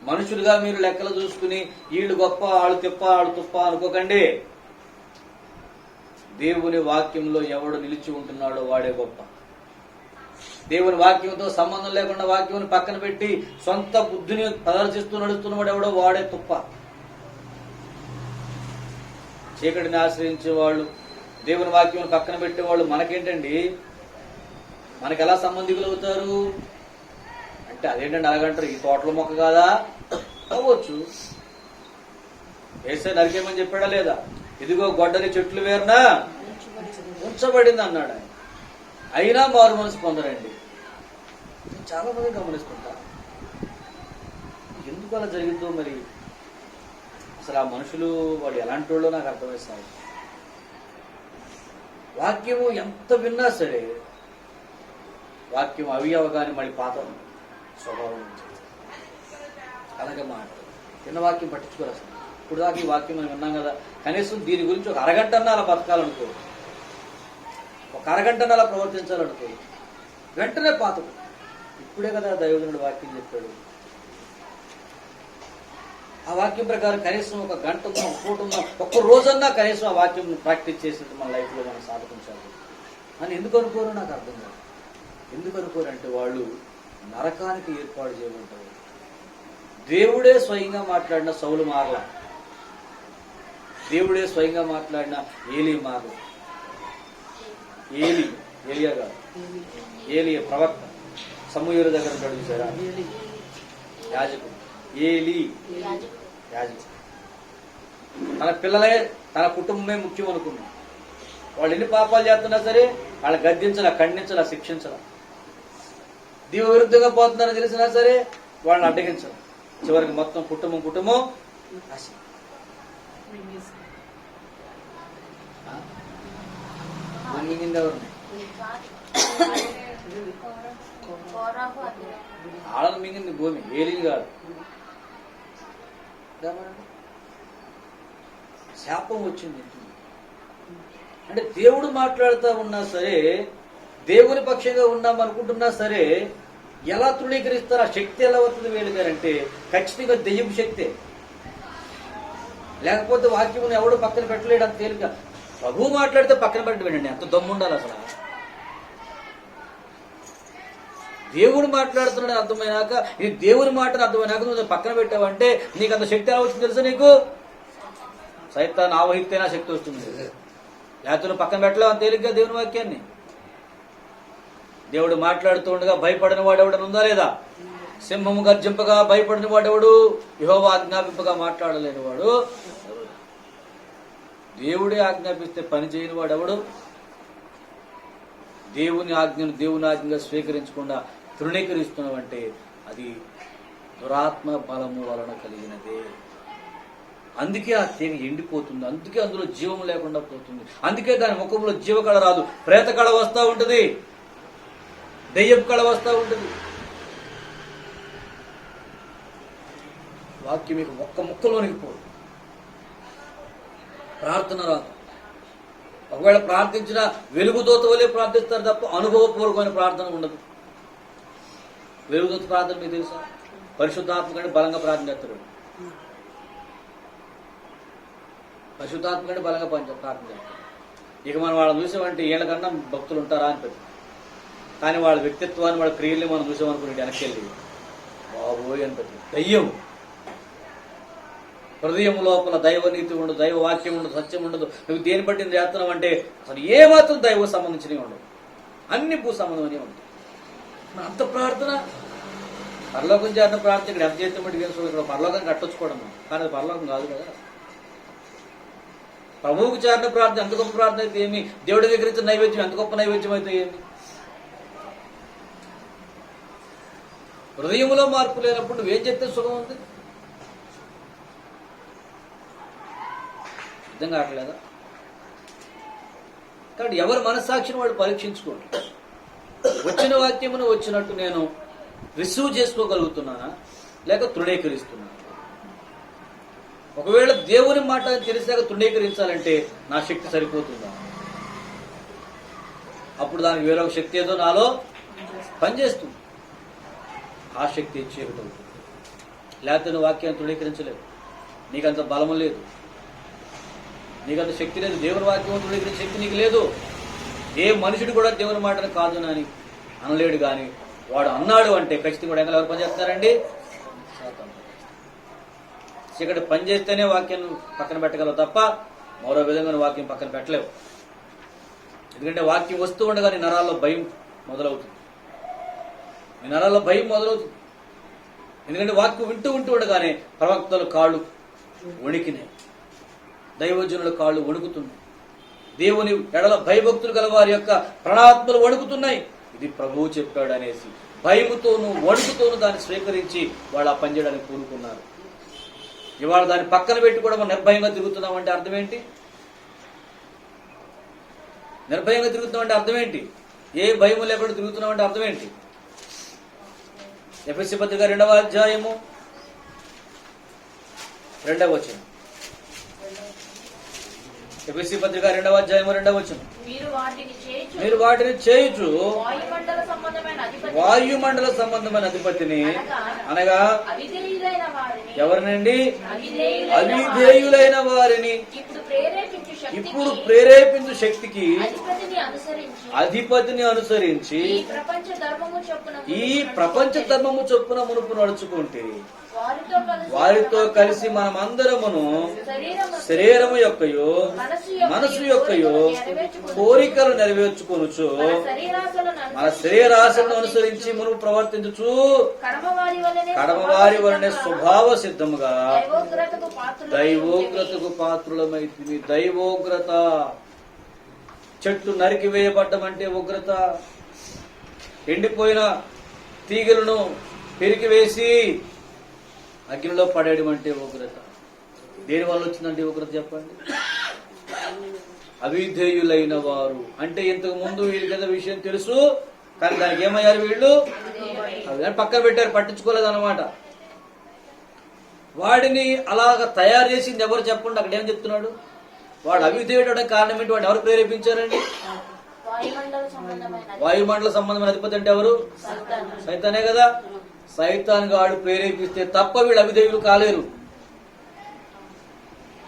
మనుషులుగా మీరు లెక్కలు చూసుకుని వీళ్ళు గొప్ప వాళ్ళు తిప్ప వాళ్ళు తుప్ప అనుకోకండి. దేవుని వాక్యంలో ఎవడు నిలిచి ఉంటున్నాడో వాడే గొప్ప. దేవుని వాక్యంతో సంబంధం లేకుండా వాక్యం పక్కన పెట్టి సొంత బుద్ధిని ప్రదర్శిస్తూ నడుస్తున్నవాడు ఎవడో వాడే తుప్ప. చీకటిని ఆశ్రయించే వాళ్ళు, దేవుని వాక్యం పక్కన పెట్టేవాళ్ళు మనకేంటండి, మనకి ఎలా సంబంధికులు అవుతారు అంటే, అదేంటండి అలాగంటారు, ఈ తోటల మొక్క కాదా అవ్వచ్చు. వేసే నరికేమని చెప్పాడా లేదా? ఇదిగో గొడ్డలి చెట్లు వేరునా ఉంచబడింది అన్నాడు ఆయన. అయినా మారు మనసు పొందరండి. చాలా మంది గమనిస్తుంటా. ఎందుకు అలా జరిగిందో మరి. అసలు ఆ మనుషులు వాళ్ళు ఎలాంటి వాళ్ళు నాకు అర్థమేస్తారు. వాక్యము ఎంత విన్నా సరే, వాక్యం అవి అవగానే మళ్ళీ పాత స్వభావం అలాగే మాట చిన్న వాక్యం పట్టించుకోరు అసలు. ఇప్పుడు దాకా ఈ వాక్యం మనం విన్నాం కదా, కనీసం దీని గురించి ఒక అరగంట అలా బతకాలనుకో, ఒక అరగంట అలా ప్రవర్తించాలనుకో, వెంటనే పాతకు. ఇప్పుడే కదా దైవజనుడు వాక్యం చెప్పాడు. ఆ వాక్యం ప్రకారం కనీసం ఒక గంట ఉందా, ఒక పూట ఉందా, ఒక్క రోజన్నా కనీసం ఆ వాక్యం ప్రాక్టీస్ చేసినట్టు మన లైఫ్లో మనం సాధించాలి అని ఎందుకు అనుకోరు నాకు అర్థం కాదు. ఎందుకు అనుకోరు అంటే, వాళ్ళు నరకానికి ఏర్పాటు చేయమంటారు. దేవుడే స్వయంగా మాట్లాడిన సౌలు మారల, దేవుడే స్వయంగా మాట్లాడిన ఏలీ మారల. ఏలియా కాదు, ఏలియా ప్రవక్త సమూయేలు దగ్గర ఉంటాడు చూసారా, యాజకుడు. ఏలీ యాజకుడు. తన పిల్లలే తన కుటుంబమే ముఖ్యం అనుకున్నాడు. వాళ్ళు ఎన్ని పాపాలు చేస్తున్నా సరే వాళ్ళని గద్దించాల, ఖండించాల, శిక్షించాల. దీవ విరుద్ధంగా పోతున్నారని తెలిసినా సరే వాళ్ళని అడ్డగించాలి. చివరికి మొత్తం కుటుంబం మింగింది ఎవరిని? ఆళ్ళను మింగింది భూమి, ఏలిని కాదు. శాపం వచ్చింది. అంటే దేవుడు మాట్లాడుతూ ఉన్నా సరే, దేవుని పక్షంగా ఉన్నాం అనుకుంటున్నా సరే, ఎలా తృణీకరిస్తారు? ఆ శక్తి ఎలా వస్తుంది వీళ్ళు గారంటే ఖచ్చితంగా దెయ్యం శక్తే. లేకపోతే వాక్యం ఎవడు పక్కన పెట్టలేడు అంత తేలిక. ప్రభువు మాట్లాడితే పక్కన పెట్టండి, అంత దమ్ము ఉండాలి అసలు. దేవుడు మాట్లాడుతున్నాడు అర్థమైనాక, ఈ దేవుని మాటను అర్థమైనాక నువ్వు పక్కన పెట్టావంటే నీకు అంత శక్తి ఎలా వచ్చింది తెలుసా? నీకు సైతాన్ని ఆవహిస్తేనా శక్తి వస్తుంది. లేకపోతే నువ్వు పక్కన పెట్టలేవు అంత తేలిగ్గా దేవుని వాక్యాన్ని. దేవుడు మాట్లాడుతూ ఉండగా భయపడిన వాడెవడని ఉందా లేదా? సింహము గర్జింపగా భయపడిన వాడెవడు? యెహోవా ఆజ్ఞాపింపగా మాట్లాడలేని వాడు. దేవుడే ఆజ్ఞాపిస్తే పని చేయని వాడెవడు? దేవుని ఆజ్ఞగా స్వీకరించకుండా తృణీకరిస్తున్నావంటే అది దురాత్మ బలము వలన కలిగినదే. అందుకే ఆ తీగ ఎండిపోతుంది, అందుకే అందులో జీవం లేకుండా పోతుంది, అందుకే దాని ముఖంలో జీవకళ రాదు, ప్రేత కళ వస్తూ ఉంటుంది, దెయ్యపు కళ వస్తూ ఉంటుంది. వాక్యం మీకు ఒక్క ముక్కలోనికి పోదు. ప్రార్థన రాదు. ఒకవేళ ప్రార్థించిన వెలుగుదోత వల్లే ప్రార్థిస్తారు తప్ప అనుభవపూర్వకమైన ప్రార్థన ఉండదు. వెలుగుదోత ప్రార్థన మీకు తెలుసా? పరిశుద్ధాత్మ కంటే బలంగా ప్రార్థన చేస్తారు. పరిశుద్ధాత్మ కంటే బలంగా ప్రార్థన చేస్తారు. ఇక మనం వాళ్ళని చూసామంటే వీళ్ళకన్నా భక్తులు ఉంటారా అని పెద్ద. కానీ వాళ్ళ వ్యక్తిత్వాన్ని, వాళ్ళ క్రియల్ని మనం చూసామనుకుని వెనక్కి వెళ్ళి బాబోయ్ అని పెద్ద దయ్యం. హృదయం లోపల దైవనీతి ఉండదు, దైవ వాక్యం ఉండదు, సత్యం ఉండదు. నువ్వు దేని బట్టి చేస్తున్నావు అంటే అసలు ఏమాత్రం దైవ సంబంధించినవి ఉండవు, అన్ని భూ సంబంధం అనే ఉంటాయి. అంత ప్రార్థన పరలోకం చేరిన ప్రార్థన ఇక్కడ ఎంత చేస్తే మటుకు ఇక్కడ పరలోకం కట్టొచ్చుకోవడం, కానీ అది పరలోకం కాదు కదా. ప్రభువుకు చేరిన ప్రార్థన ఎంత గొప్ప ప్రార్థన అయితే ఏమి, దేవుడి దగ్గర ఇచ్చిన నైవేద్యం ఎంత గొప్ప నైవేద్యం అయితే ఏమి. హృదయంలో మార్పు లేనప్పుడు నువ్వేం చెప్తే సుఖం ఉంది? అర్థం కావట్లేదా? కాబట్టి ఎవరి మనస్సాక్షిని వాడు పరీక్షించుకోండి. వచ్చిన వాక్యమును వచ్చినట్టు నేను రిసీవ్ చేసుకోగలుగుతున్నానా లేక తృణీకరిస్తున్నానా? ఒకవేళ దేవుని మాట తెలిసాక తృణీకరించాలంటే నా శక్తి సరిపోతుందా? అప్పుడు దానికి వేరొక శక్తి ఏదో నాలో పనిచేస్తుంది. ఆ శక్తి ఇచ్చేటవుతుంది. లేకపోతే నువ్వు వాక్యాన్ని తృణీకరించలేవు. నీకంత బలము లేదు, నీకంత శక్తి లేదు. దేవుని వాక్యం తృణీకరించే శక్తి నీకు లేదు. ఏ మనుషుడు కూడా దేవుని మాటను కాదు అని అనలేడు. కానీ వాడు అన్నాడు అంటే ఖచ్చితంగా కూడా ఎవరు పనిచేస్తారండి? ఇక్కడ పని చేస్తేనే వాక్యాన్ని పక్కన పెట్టగలవు తప్ప మరో విధంగా వాక్యం పక్కన పెట్టలేవు. ఎందుకంటే వాక్యం వస్తూ ఉండగా నీ నరాల్లో భయం మొదలవుతుంది. నీ నరాల్లో భయం మొదలవుతుంది. ఎందుకంటే వాక్యం వింటూ ఉండగానే ప్రవక్తలు కాళ్ళు వణికినాయి, దైవజనుల కాళ్ళు వణుకుతున్నాయి, దేవుని ఎడల భయభక్తులు గల వారి యొక్క ప్రణాత్మలు వణుకుతున్నాయి. ఇది ప్రభువు చెప్పాడు అనేసి భయముతోనూ వణుకుతోనూ దాన్ని స్వీకరించి వాళ్ళు ఆ పని చేయడానికి కోరుకున్నారు. ఇవాళ దాన్ని పక్కన పెట్టి కూడా మనం నిర్భయంగా తిరుగుతున్నామంటే అర్థం ఏంటి? నిర్భయంగా తిరుగుతున్నామంటే అర్థం ఏంటి? ఏ భయం లేకుండా తిరుగుతున్నామంటే అర్థం ఏంటి? ఎఫెసీ పత్రిక 2వ అధ్యాయము 2వ వచనం. ఎఫెసీ పత్రిక 2వ అధ్యాయము 2వ వచనం. మీరు వాటిని చేయుచు వాయుమండల సంబంధమైన అధిపతిని అనగా ఎవరినండి? అవిధేయులైన వారిని ఇప్పుడు ప్రేరేపించు శక్తికి అధిపతిని అనుసరించి ఈ ప్రపంచ ధర్మము చొప్పున మునుపు నడుచుకుంటే వారితో కలిసి మనమందరమును శరీరము యొక్కయో మనసు యొక్కయో కోరికలు నెరవేర్చుకొనుచు మన శరీరాశను అనుసరించి మునుపు ప్రవర్తించుచు కడమవారి వలనే స్వభావ సిద్ధముగా దైవోగ్రతకు పాత్రులమైతిమి. దైవోగ్రత. చెట్టు నరికి వేయబడ్డమంటే ఉగ్రత. ఎండిపోయిన తీగలను పెరికి వేసి అగ్నిలో పడేయడం అంటే ఉగ్రత. దేని వల్ల వచ్చిందంటే ఉగ్రత చెప్పండి? అవిధేయులైన వారు అంటే ఇంతకు ముందు వీళ్ళకి ఏదో విషయం తెలుసు, కానీ దానికి ఏమయ్యారు వీళ్ళు? పక్కన పెట్టారు, పట్టించుకోలేదు అన్నమాట. వాడిని అలాగ తయారు చేసింది ఎవరు చెప్పండి? అక్కడ ఏం చెప్తున్నాడు? వాడు అవిధేయుడు కారణం ఏంటి? వాడు ఎవరు ప్రేరేపించారండి? వాయుమండల సంబంధమైన అధిపతి అంటే ఎవరు? సైతానే కదా. సైతాన్ గాడు ప్రేరేపిస్తే తప్ప వీళ్ళు అవిధేయులు కాలేరు.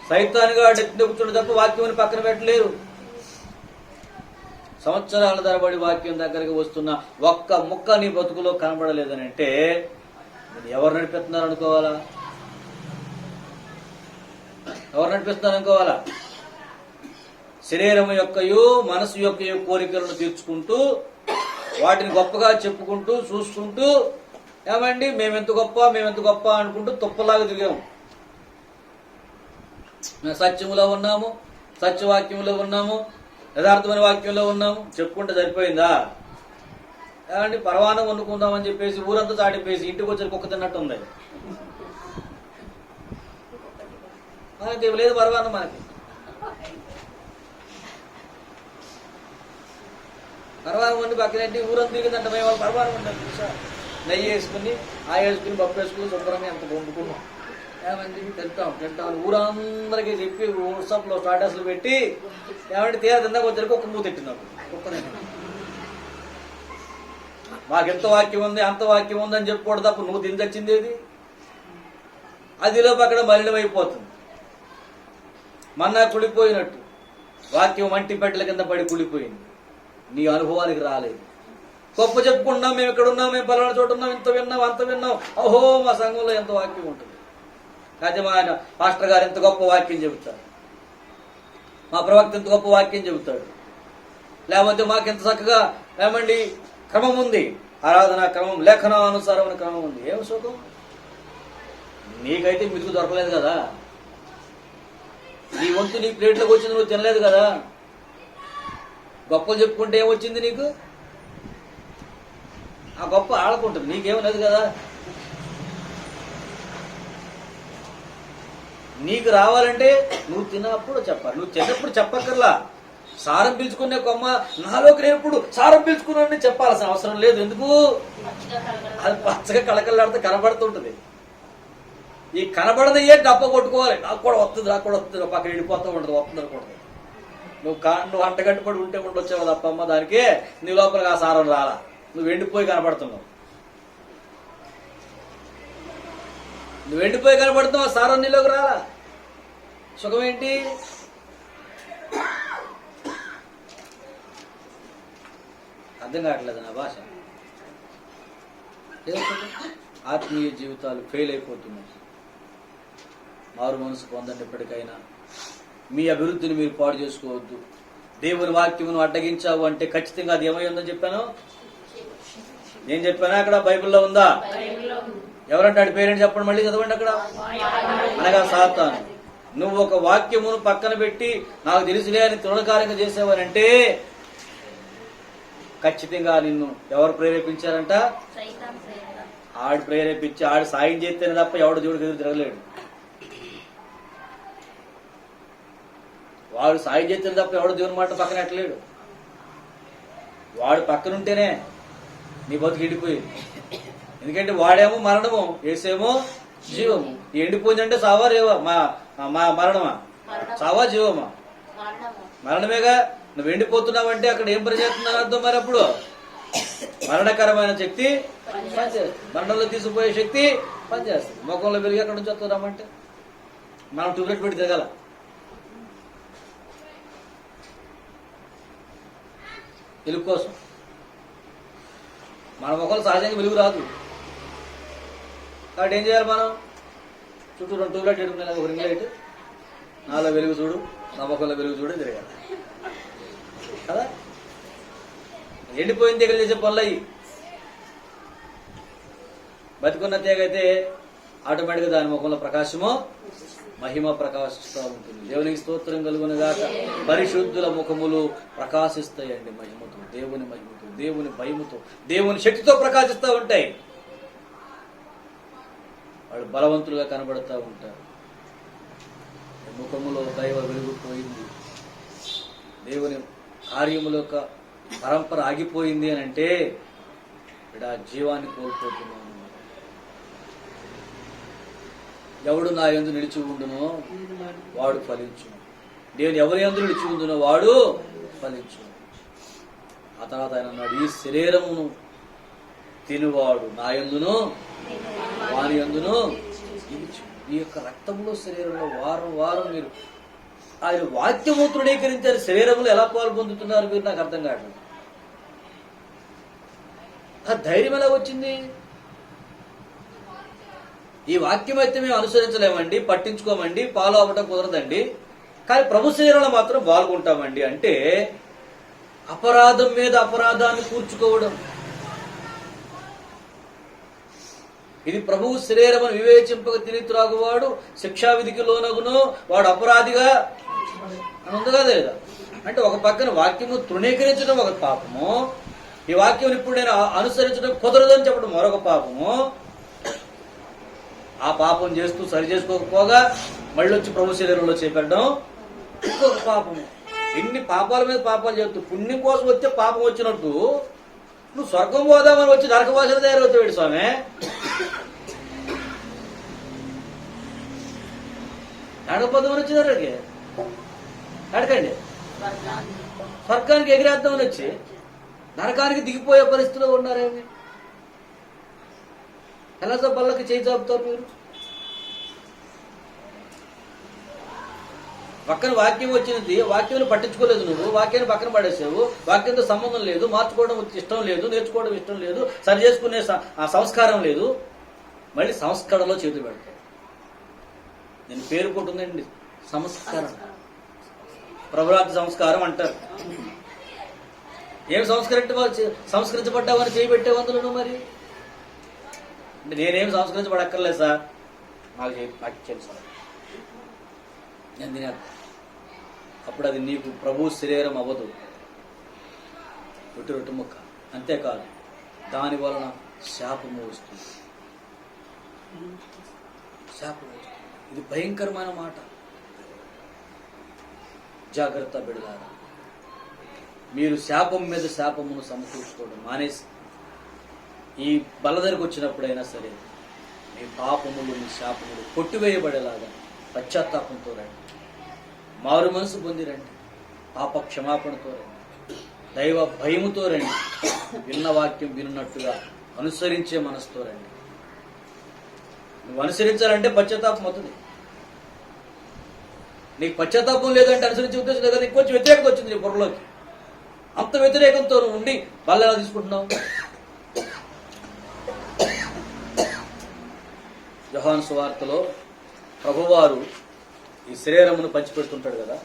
సైతాన్ గాడు ఎత్తి కూర్చోడు తప్ప వాక్యం పక్కన పెట్టలేరు. సంవత్సరాల తరబడి వాక్యం దగ్గరికి వస్తున్న ఒక్క ముక్క నీ బతుకులో కనబడలేదని అంటే ఎవరు నడిపిస్తున్నారు అనుకోవాలా? ఎవరు నడిపిస్తున్నారు అనుకోవాలా? శరీరం యొక్కయో మనసు యొక్కయో కోరికలను తీర్చుకుంటూ వాటిని గొప్పగా చెప్పుకుంటూ చూసుకుంటూ ఏమండి మేమెంత గొప్ప అనుకుంటూ తుప్పలాగా తిరిగాము. సత్యములో ఉన్నాము, సత్యవాక్యంలో ఉన్నాము, యథార్థమైన వాక్యంలో ఉన్నాము చెప్పుకుంటే సరిపోయిందా? ఏమండి పరవానం వండుకుందామని చెప్పేసి ఊరంతా దాటిపేసి ఇంటికి వచ్చి కుక్క తిన్నట్టు ఉంది. మనకి లేదు పరవానం. మనకి పరవానం వండి పక్కనేంటి ఊరంతా తిరిగిందంట. మేము వాళ్ళు పరవానం ఉండాలి చూసా. నెయ్యి వేసుకుని వేసుకుని పప్పు వేసుకుని శుభ్రంగా ఎంత వండుకున్నాం. ఏమంది తింటాం ఊరందరికీ చెప్పి వాట్సాప్ లో స్టాటస్లు పెట్టి ఏమంటే తీరా తిందాక వచ్చరికి ఒక మూత తిట్టినాం. కుక్కనే మాకెంత వాక్యం ఉంది అంత వాక్యం ఉంది అని చెప్పుకోవడం తప్ప నువ్వు తిని తెచ్చింది ఏది? అదిలోపు అక్కడ మలినమైపోతుంది. మన్నా కుడిపోయినట్టు వాక్యం వంటి పెట్టల కింద పడి కుడిపోయింది. నీ అనుభవానికి రాలేదు. గొప్ప చెప్పుకుంటున్నాం, మేము ఇక్కడ ఉన్నాం, మేము పలానా చోట ఉన్నాం, ఇంత విన్నాం అంత విన్నాం. ఓహో మా సంఘంలో ఎంత వాక్యం ఉంటుంది. అయితే మా ఆయన పాస్టర్ గారు ఎంత గొప్ప వాక్యం చెబుతారు, మా ప్రవక్త ఎంత గొప్ప వాక్యం చెబుతాడు, లేకపోతే మాకు ఎంత చక్కగా ఏమండి క్రమం ఉంది, ఆరాధనా క్రమం, లేఖనానుసారమైన క్రమం ఉంది. ఏం సుఖం? నీకైతే మితుకు దొరకలేదు కదా, నీ వంతు నీ ప్లేట్లోకి వచ్చింది, నువ్వు తినలేదు కదా. గొప్పలు చెప్పుకుంటే ఏమొచ్చింది నీకు? ఆ గొప్ప ఆడుకుంటుంది, నీకేం లేదు కదా. నీకు రావాలంటే నువ్వు తిన్నప్పుడు చెప్పాలి, నువ్వు తిన్నప్పుడు చెప్పక్కర్లా. సారం పీల్చుకునే కొమ్మ నాలోకి రేపుడు సారం పీల్చుకున్నాడని చెప్పాల్సిన అవసరం లేదు. ఎందుకు? అది పచ్చగా కళకళలాడితే కనబడుతుంటది. ఈ కనబడదయ్యే డబ్బ కొట్టుకోవాలి. నాకు కూడా వస్తుంది, నాకు కూడా వస్తుంది, పక్కన వెళ్ళిపోతూ ఉంటుంది, వస్తుంది అనుకుంటుంది. నువ్వు అంటగట్టుపడి ఉంటే ఉండొచ్చావు తప్పమ్మ, దానికి నీ లోపలికి ఆ సారం రాలా, నువ్వు ఎండిపోయి కనబడుతున్నావు. నువ్వు ఎండిపోయి కనబడుతున్నావు, సారం నీలోకి రాలా. సుఖం ఏంటి? అర్థం కావట్లేదు నా భాష. ఆత్మీయ జీవితాలు ఫెయిల్ అయిపోతున్నాయి. మారు మనసు పొందండి. ఎప్పటికైనా మీ అభివృద్ధిని మీరు పాడు చేసుకోవద్దు. దేవుని వాక్యమును అడ్డగించావు అంటే ఖచ్చితంగా అది ఏమై ఉందని చెప్పాను. నేను చెప్పానా? అక్కడ బైబిల్లో ఉందా? ఎవరంటాడు పేరెంట్ చెప్పండి, మళ్ళీ చదవండి. అక్కడ అనగా సాతాను. నువ్వు ఒక వాక్యమును పక్కన పెట్టి నాకు తెలిసిలే అని తృణకారంగా చేసావనంటే ఖచ్చితంగా నిన్ను ఎవరు ప్రేరేపించారంట? ఆడు ప్రేరేపించి ఆడు సాయం చేస్తేనే తప్ప ఎవడు దేవుడికి ఎదురు తిరగలేడు. వాడు సాయం చేస్తేనే తప్ప ఎవడు దేవుని మాట పక్కన ఎట్టలేడు. వాడు పక్కనుంటేనే నీ బతుకు ఎండిపోయింది. ఎందుకంటే వాడేమో మరణము, ఏసేమో జీవము. ఎండిపోయిందంటే సావా రేవా? మా మరణమా? సావా జీవమా? మరణమేగా. నువ్వు ఎండిపోతున్నావంటే అక్కడ ఏం పని చేస్తున్నావు అర్థం. మరి అప్పుడు మరణకరమైన శక్తి పనిచేస్తుంది, మరణంలో తీసుకుపోయే శక్తి పనిచేస్తుంది. ముఖంలో వెలిగి అక్కడ నుంచి వస్తున్నామంటే మనం ట్యూబ్లెట్ పెట్టి తిరగాల. వెలుగు కోసం మన ముఖంలో సహజంగా వెలుగు రాదు. కాబట్టి ఏం చేయాలి? మనం చుట్టూ 2 ట్యూబ్లైట్ పెట్టుకునే ఒక రింగ్ లైట్, నాలో వెలుగు చూడు, నా ముఖంలో వెలుగు చూడు తిరగాలి కదా. ఎండిపోయిన తీగలు చేసే పనులు అయ్యి. బతికున్న తీగైతే ఆటోమేటిక్గా దాని ముఖంలో ప్రకాశము, మహిమ ప్రకాశిస్తూ ఉంటుంది. దేవునికి స్తోత్రం కలుగునుగాక. పరిశుద్ధుల ముఖములు ప్రకాశిస్తాయండి మహిమతో, దేవుని మహిమతో, దేవుని భయముతో, దేవుని శక్తితో ప్రకాశిస్తూ ఉంటాయి. వాళ్ళు బలవంతులుగా కనబడుతూ ఉంటారు. ముఖములో దైవ వెలుగుపోయింది, దేవుని కార్యముల యొక్క పరంపర ఆగిపోయింది అని అంటే ఇక్కడ జీవాన్ని కోల్పోతున్నాను. ఎవడు నా యందు నిలిచి ఉండునో వాడు ఫలించు. నేను ఎవరి యందు నిలిచి ఉండునో వాడు ఫలించు. ఆ తర్వాత ఆయన అన్నాడు, ఈ శరీరమును తినువాడు నా యందును వాని యందును నిలిచి. ఈ యొక్క రక్తంలో శరీరంలో వారం వారం మీరు ఆయన వాక్యము తృణీకరించారు. శరీరంలో ఎలా పాల్పొందుతున్నారు మీరు? నాకు అర్థం కావట్లేదు. ఆ ధైర్యం ఎలా వచ్చింది? ఈ వాక్యం అయితే మేము అనుసరించలేమండి, పట్టించుకోమండి, ఫాలో అవ్వడం కుదరదండి, కానీ ప్రభు శరీరంలో మాత్రం పాల్గొంటామండి అంటే అపరాధం మీద అపరాధాన్ని కూర్చుకోవడం. ఇది ప్రభువు శరీరం అని వివేచింపక తిని త్రాగువాడు శిక్షావిధికి లోనగును, వాడు అపరాధిగా అని ఉంది కదా లేదా? అంటే ఒక పక్కన వాక్యము తృణీకరించడం ఒక పాపము, ఈ వాక్యం ఇప్పుడు నేను అనుసరించడం కుదరదని చెప్పడం మరొక పాపము. ఆ పాపం చేస్తూ సరి చేసుకోకపోగా మళ్ళీ వచ్చి ప్రభు శరీరంలో చేపెట్టడం ఇంకొక పాపము. ఎన్ని పాపాల మీద పాపాలు చేస్తూ పుణ్యం కోసం వస్తే పాపం వచ్చినట్టు నువ్వు స్వర్గం పోదామని వచ్చి నరకవాసన తయారవుతాడు స్వామి. నడపదమని వచ్చినారు నడకండి, స్వర్గానికి ఎగిరేద్దామని వచ్చి నరకానికి దిగిపోయే పరిస్థితిలో ఉన్నారేమి? ఎలా బల్లకి చేయి చాపుతారు మీరు? పక్కన వాక్యం వచ్చినది, వాక్యాన్ని పట్టించుకోలేదు, నువ్వు వాక్యాన్ని పక్కన పడేసావు, వాక్యంతో సంబంధం లేదు, మార్చుకోవడం ఇష్టం లేదు, నేర్చుకోవడం ఇష్టం లేదు, సరి చేసుకునే ఆ సంస్కారం లేదు, మళ్ళీ సంస్కరణలో చేతులు పెడతావు. నేను పేరు కొట్టుందండి సంస్కరణ, ప్రభురాత్రి సంస్కారం అంటారు. ఏం సంస్కరించబడ్డావని చేయబెట్టావు అందులో నువ్వు? మరి అంటే నేనేం సంస్కరించబడక్కర్లేదు సార్, నాకు తెలుసు నేను తినాను. అప్పుడు అది నీకు ప్రభు శరీరం అవ్వదు, రొట్టె ముక్క. అంతేకాదు, దాని వలన శాపము వస్తుంది. శాపం వస్తుంది. ఇది భయంకరమైన మాట. జాగ్రత్త బిడ్డలారా, మీరు శాపం మీద శాపమును సమకూర్చుకోవడం మానేసి ఈ బల దగ్గరకు వచ్చినప్పుడైనా సరే మీ పాపములు మీ శాపములు కొట్టివేయబడేలాగా పశ్చాత్తాపంతో రండి, మారు మనసు పొంది రండి, పాప క్షమాపణతో రండి, దైవ భయముతో రండి, విన్న వాక్యం విన్నట్టుగా అనుసరించే మనసుతో రండి. నువ్వు అనుసరించాలంటే పశ్చాత్తాపం అవుతుంది. నీకు పశ్చాత్తాపం లేదంటే అనుసరించే ఉద్దేశం లేదు, నీకు కొంచెం వ్యతిరేకత వచ్చింది నీ బుర్రలోకి. అంత వ్యతిరేకంతో నువ్వు ఉండి వాళ్ళు ఎలా తీసుకుంటున్నావు? యోహాను సువార్తలో ప్రభువారు ఈ శరీరమును పంచిపెడుతుంటాడు కదా,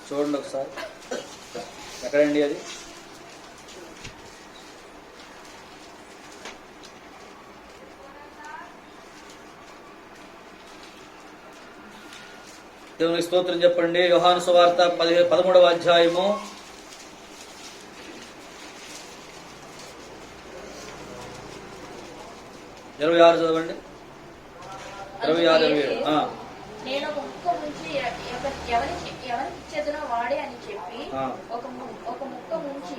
చూడండి ఒకసారి. ఎక్కడండి అది? దేవుని స్తోత్రం చెప్పండి. యోహాను సువార్త 13వ అధ్యాయము 26 చదవండి. 26, 27. నేను ముక్క ముంచి ఎవరిచ్చేదనో వాడే అని చెప్పి ఒక ముక్క ముంచి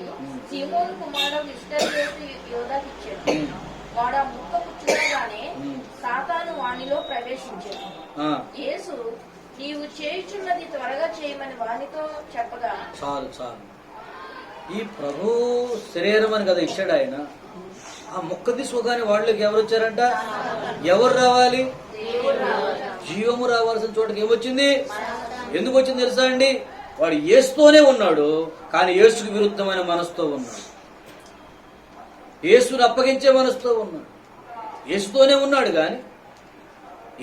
సీమోను కుమారుడు ఇస్కరియోతు యోధాకి ఇచ్చాడు. వాడు ఆ ముక్క పుచ్చుకోగానే సాతాను వానిలో ప్రవేశించాడు. యేసు, నీవు చేయుచున్నది త్వరగా చేయమని వానితో చెప్పగా, చాలు చాలు, ఈ ప్రభు శరీరం అని కదా ఇచ్చాడు ఆయన. ఆ మొక్క తీసుకోగానే వాళ్ళకి ఎవరు వచ్చారంట? ఎవరు రావాలి? జీవము రావాల్సిన చోటకి ఏమొచ్చింది? ఎందుకు వచ్చింది తెలుసా అండి? వాడు యేసుతోనే ఉన్నాడు, కానీ యేసుకు విరుద్ధమైన మనసుతో ఉన్నాడు. యేసును అప్పగించే మనసుతో ఉన్నాడు. యేసుతోనే ఉన్నాడు కానీ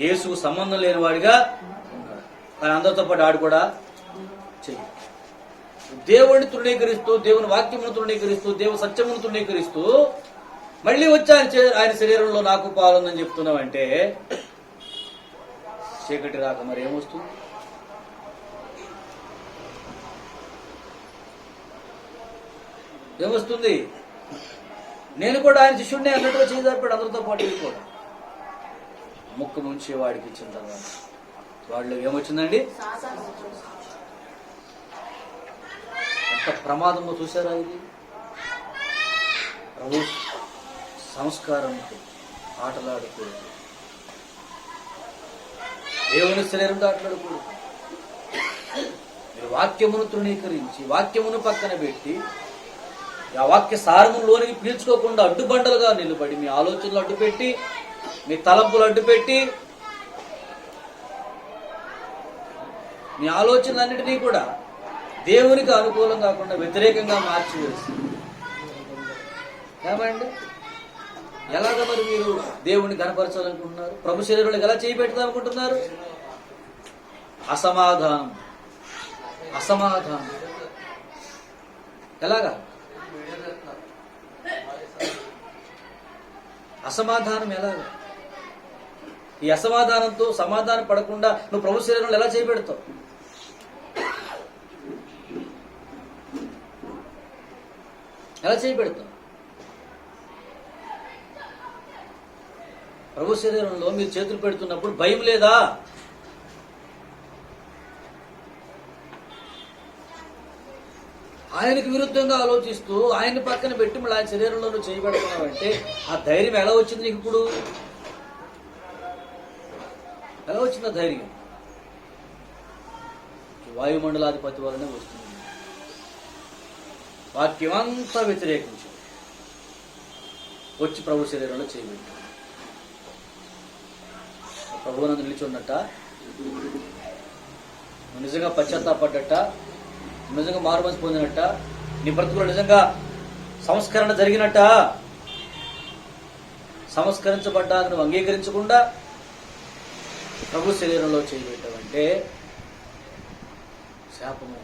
యేసుకు సంబంధం లేని వాడిగా ఉన్నాడు. కానీ అందరితో పాటు ఆడు కూడా చెయ్యి. దేవుడిని తృణీకరిస్తూ, దేవుని వాక్యమును తృణీకరిస్తూ, దేవుని సత్యమును తృణీకరిస్తూ మళ్ళీ వచ్చి ఆయన శరీరంలో నాకు పాలుందని చెప్తున్నావంటే చీకటి రాక మరి ఏమొస్తుంది? ఏమొస్తుంది? నేను కూడా ఆయన శిష్యుడిని అన్నట్టుగా చేయదాపాడు అందరితో పాటు. కూడా ముక్కు నుంచి వాడికి ఇచ్చిన తర్వాత వాళ్ళు ఏమొచ్చిందండి? ఎంత ప్రమాదంలో చూసారా ఇది? ప్రభు సంస్కారంతో ఆటలాడకూడదు, దేవుని శరీరంతో ఆటలాడకూడదు. మీరు వాక్యమును తృణీకరించి, వాక్యమును పక్కన పెట్టి, ఆ వాక్య సారములోనికి పీల్చుకోకుండా అడ్డుబండలుగా నిలబడి, మీ ఆలోచనలు అడ్డుపెట్టి, మీ తలంపులు అడ్డుపెట్టి, మీ ఆలోచనలన్నిటినీ కూడా దేవునికి అనుకూలం కాకుండా వ్యతిరేకంగా మార్చివేస్తుంది. ఏమండి? ఎలాగ మరి మీరు దేవుణ్ణి కనపరచాలనుకుంటున్నారు? ప్రభు శరీరంలో ఎలా చేయబెడతాం అనుకుంటున్నారు? అసమాధానం. అసమాధానం ఎలాగా? అసమాధానం ఎలాగా? ఈ అసమాధానంతో సమాధానం పడకుండా నువ్వు ప్రభు శరీరంలో ఎలా చేయబెడతావు? ఎలా చేయబెడతావు? ప్రభు శరీరంలో మీరు చేతులు పెడుతున్నప్పుడు భయం లేదా? ఆయనకు విరుద్ధంగా ఆలోచిస్తూ ఆయన్ని పక్కన పెట్టి మళ్ళీ ఆయన శరీరంలో నువ్వు చేయబెడుతున్నావంటే ఆ ధైర్యం ఎలా వచ్చింది నీకు? ఇప్పుడు ఎలా వచ్చింది ఆ ధైర్యం? వాయుమండలాధిపతి వల్లనే వస్తుంది. వాక్యమంతా వ్యతిరేకించి వచ్చి ప్రభు శరీరంలో చేయబెట్టు. ప్రభువునందు నిలిచి ఉన్నట్ట, నువ్వు నిజంగా పశ్చాత్తాపడ్డట, నిజంగా మారుమనసు పొందినట్ట, నీ బ్రతుకులో నిజంగా సంస్కరణ జరిగినట్ట, సంస్కరించబడ్డాక నువ్వు అంగీకరించకుండా ప్రభు శరీరంలో చేయబెట్టావంటే శాపము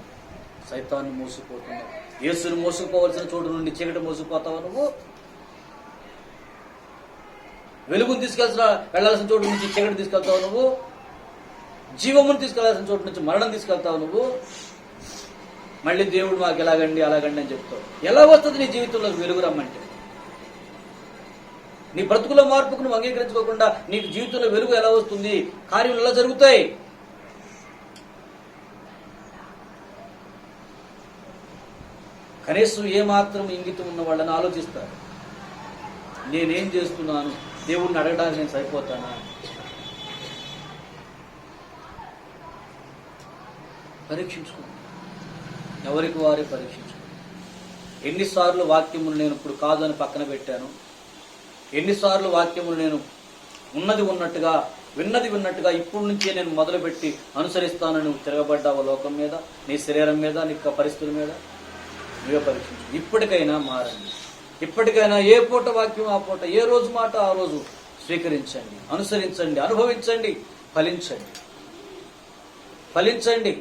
సైతాన్ని మోసుకుపోతున్నావు. యేసుని మోసుకుపోవలసిన చోటు నుండి చీకటి మోసుకుపోతావా నువ్వు? వెలుగును వెళ్ళాల్సిన చోటు నుంచి చీకటి తీసుకెళ్తావు నువ్వు? జీవమును తీసుకెళ్లాల్సిన చోటు నుంచి మరణం తీసుకెళ్తావు నువ్వు? మళ్ళీ దేవుడు మాకు ఎలాగండి అలాగండి అని చెప్తావు. ఎలా వస్తుంది నీ జీవితంలో వెలుగు రమ్మంటే? నీ బ్రతుకుల మార్పుకు నువ్వు అంగీకరించుకోకుండా నీకు జీవితంలో వెలుగు ఎలా వస్తుంది? కార్యాలు ఎలా జరుగుతాయి? కనీసం ఏమాత్రం ఇంగితం ఉన్న వాళ్ళని ఆలోచిస్తారు. నేనేం చేస్తున్నాను, దేవుడిని అడగడానికి నేను సరిపోతానా? పరీక్షించుకో, ఎవరికి వారే పరీక్షించుకో. ఎన్నిసార్లు వాక్యములు నేను ఇప్పుడు కాదు అని పక్కన పెట్టాను, ఎన్నిసార్లు వాక్యములు నేను ఉన్నది ఉన్నట్టుగా విన్నది విన్నట్టుగా ఇప్పుడు నుంచే నేను మొదలుపెట్టి అనుసరిస్తానని నువ్వు తిరగబడ్డావు లోకం మీద, నీ శరీరం మీద, నీ పరిస్థితుల మీద. నువ్వే పరీక్షించు. ఇప్పటికైనా మారండి. ఇప్పటికైనా ఏ పూట వాక్యం ఆ పూట, ఏ రోజు మాట ఆ రోజు స్వీకరించండి, అనుసరించండి, అనుభవించండి, ఫలించండి. ఫలించండి.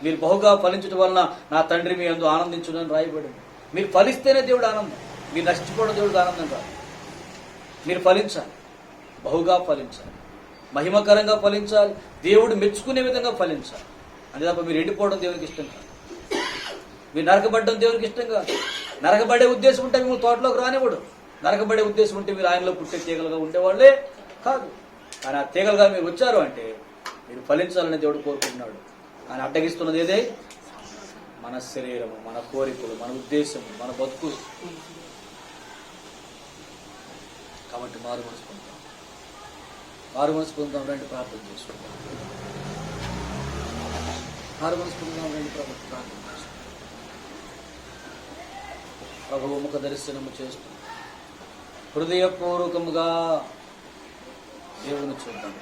మీరు బహుగా ఫలించడం వలన నా తండ్రి మీ యందు ఆనందించునని రాయబడింది. మీరు ఫలిస్తేనే దేవుడు ఆనందం. మీరు నష్టపోవడం దేవుడికి ఆనందం కాదు. మీరు ఫలించాలి, బహుగా ఫలించాలి, మహిమకరంగా ఫలించాలి, దేవుడు మెచ్చుకునే విధంగా ఫలించాలి. అంతే తప్ప మీరు ఎండిపోవడం దేవునికి ఇష్టం కాదు. మీరు నరకబడ్డం దేవునికి ఇష్టం కాదు. నరకబడే ఉద్దేశం ఉంటే మిమ్మల్ని తోటలోకి రానివ్వడు. నరకబడే ఉద్దేశం ఉంటే మీరు ఆయనలో పుట్టే తీగలుగా ఉండేవాళ్లే కాదు. కానీ ఆ తీగలుగా మీరు వచ్చారు అంటే మీరు ఫలించాలని దేవుడు కోరుకుంటున్నాడు. ఆయన అడ్డగిస్తున్నది ఏదే? మన శరీరము, మన కోరికలు, మన ఉద్దేశము, మన బతుకు. కాబట్టి మారు మనసు పొందుతాం రండి, ప్రార్థన చేసుకుంటాం. మారు మనసు పొందుతాం రండి, ప్రార్థన చేసుకుంటాం. ప్రభువు ముఖ దర్శనము చేస్తూ హృదయపూర్వకముగా దేవుని చూద్దాం.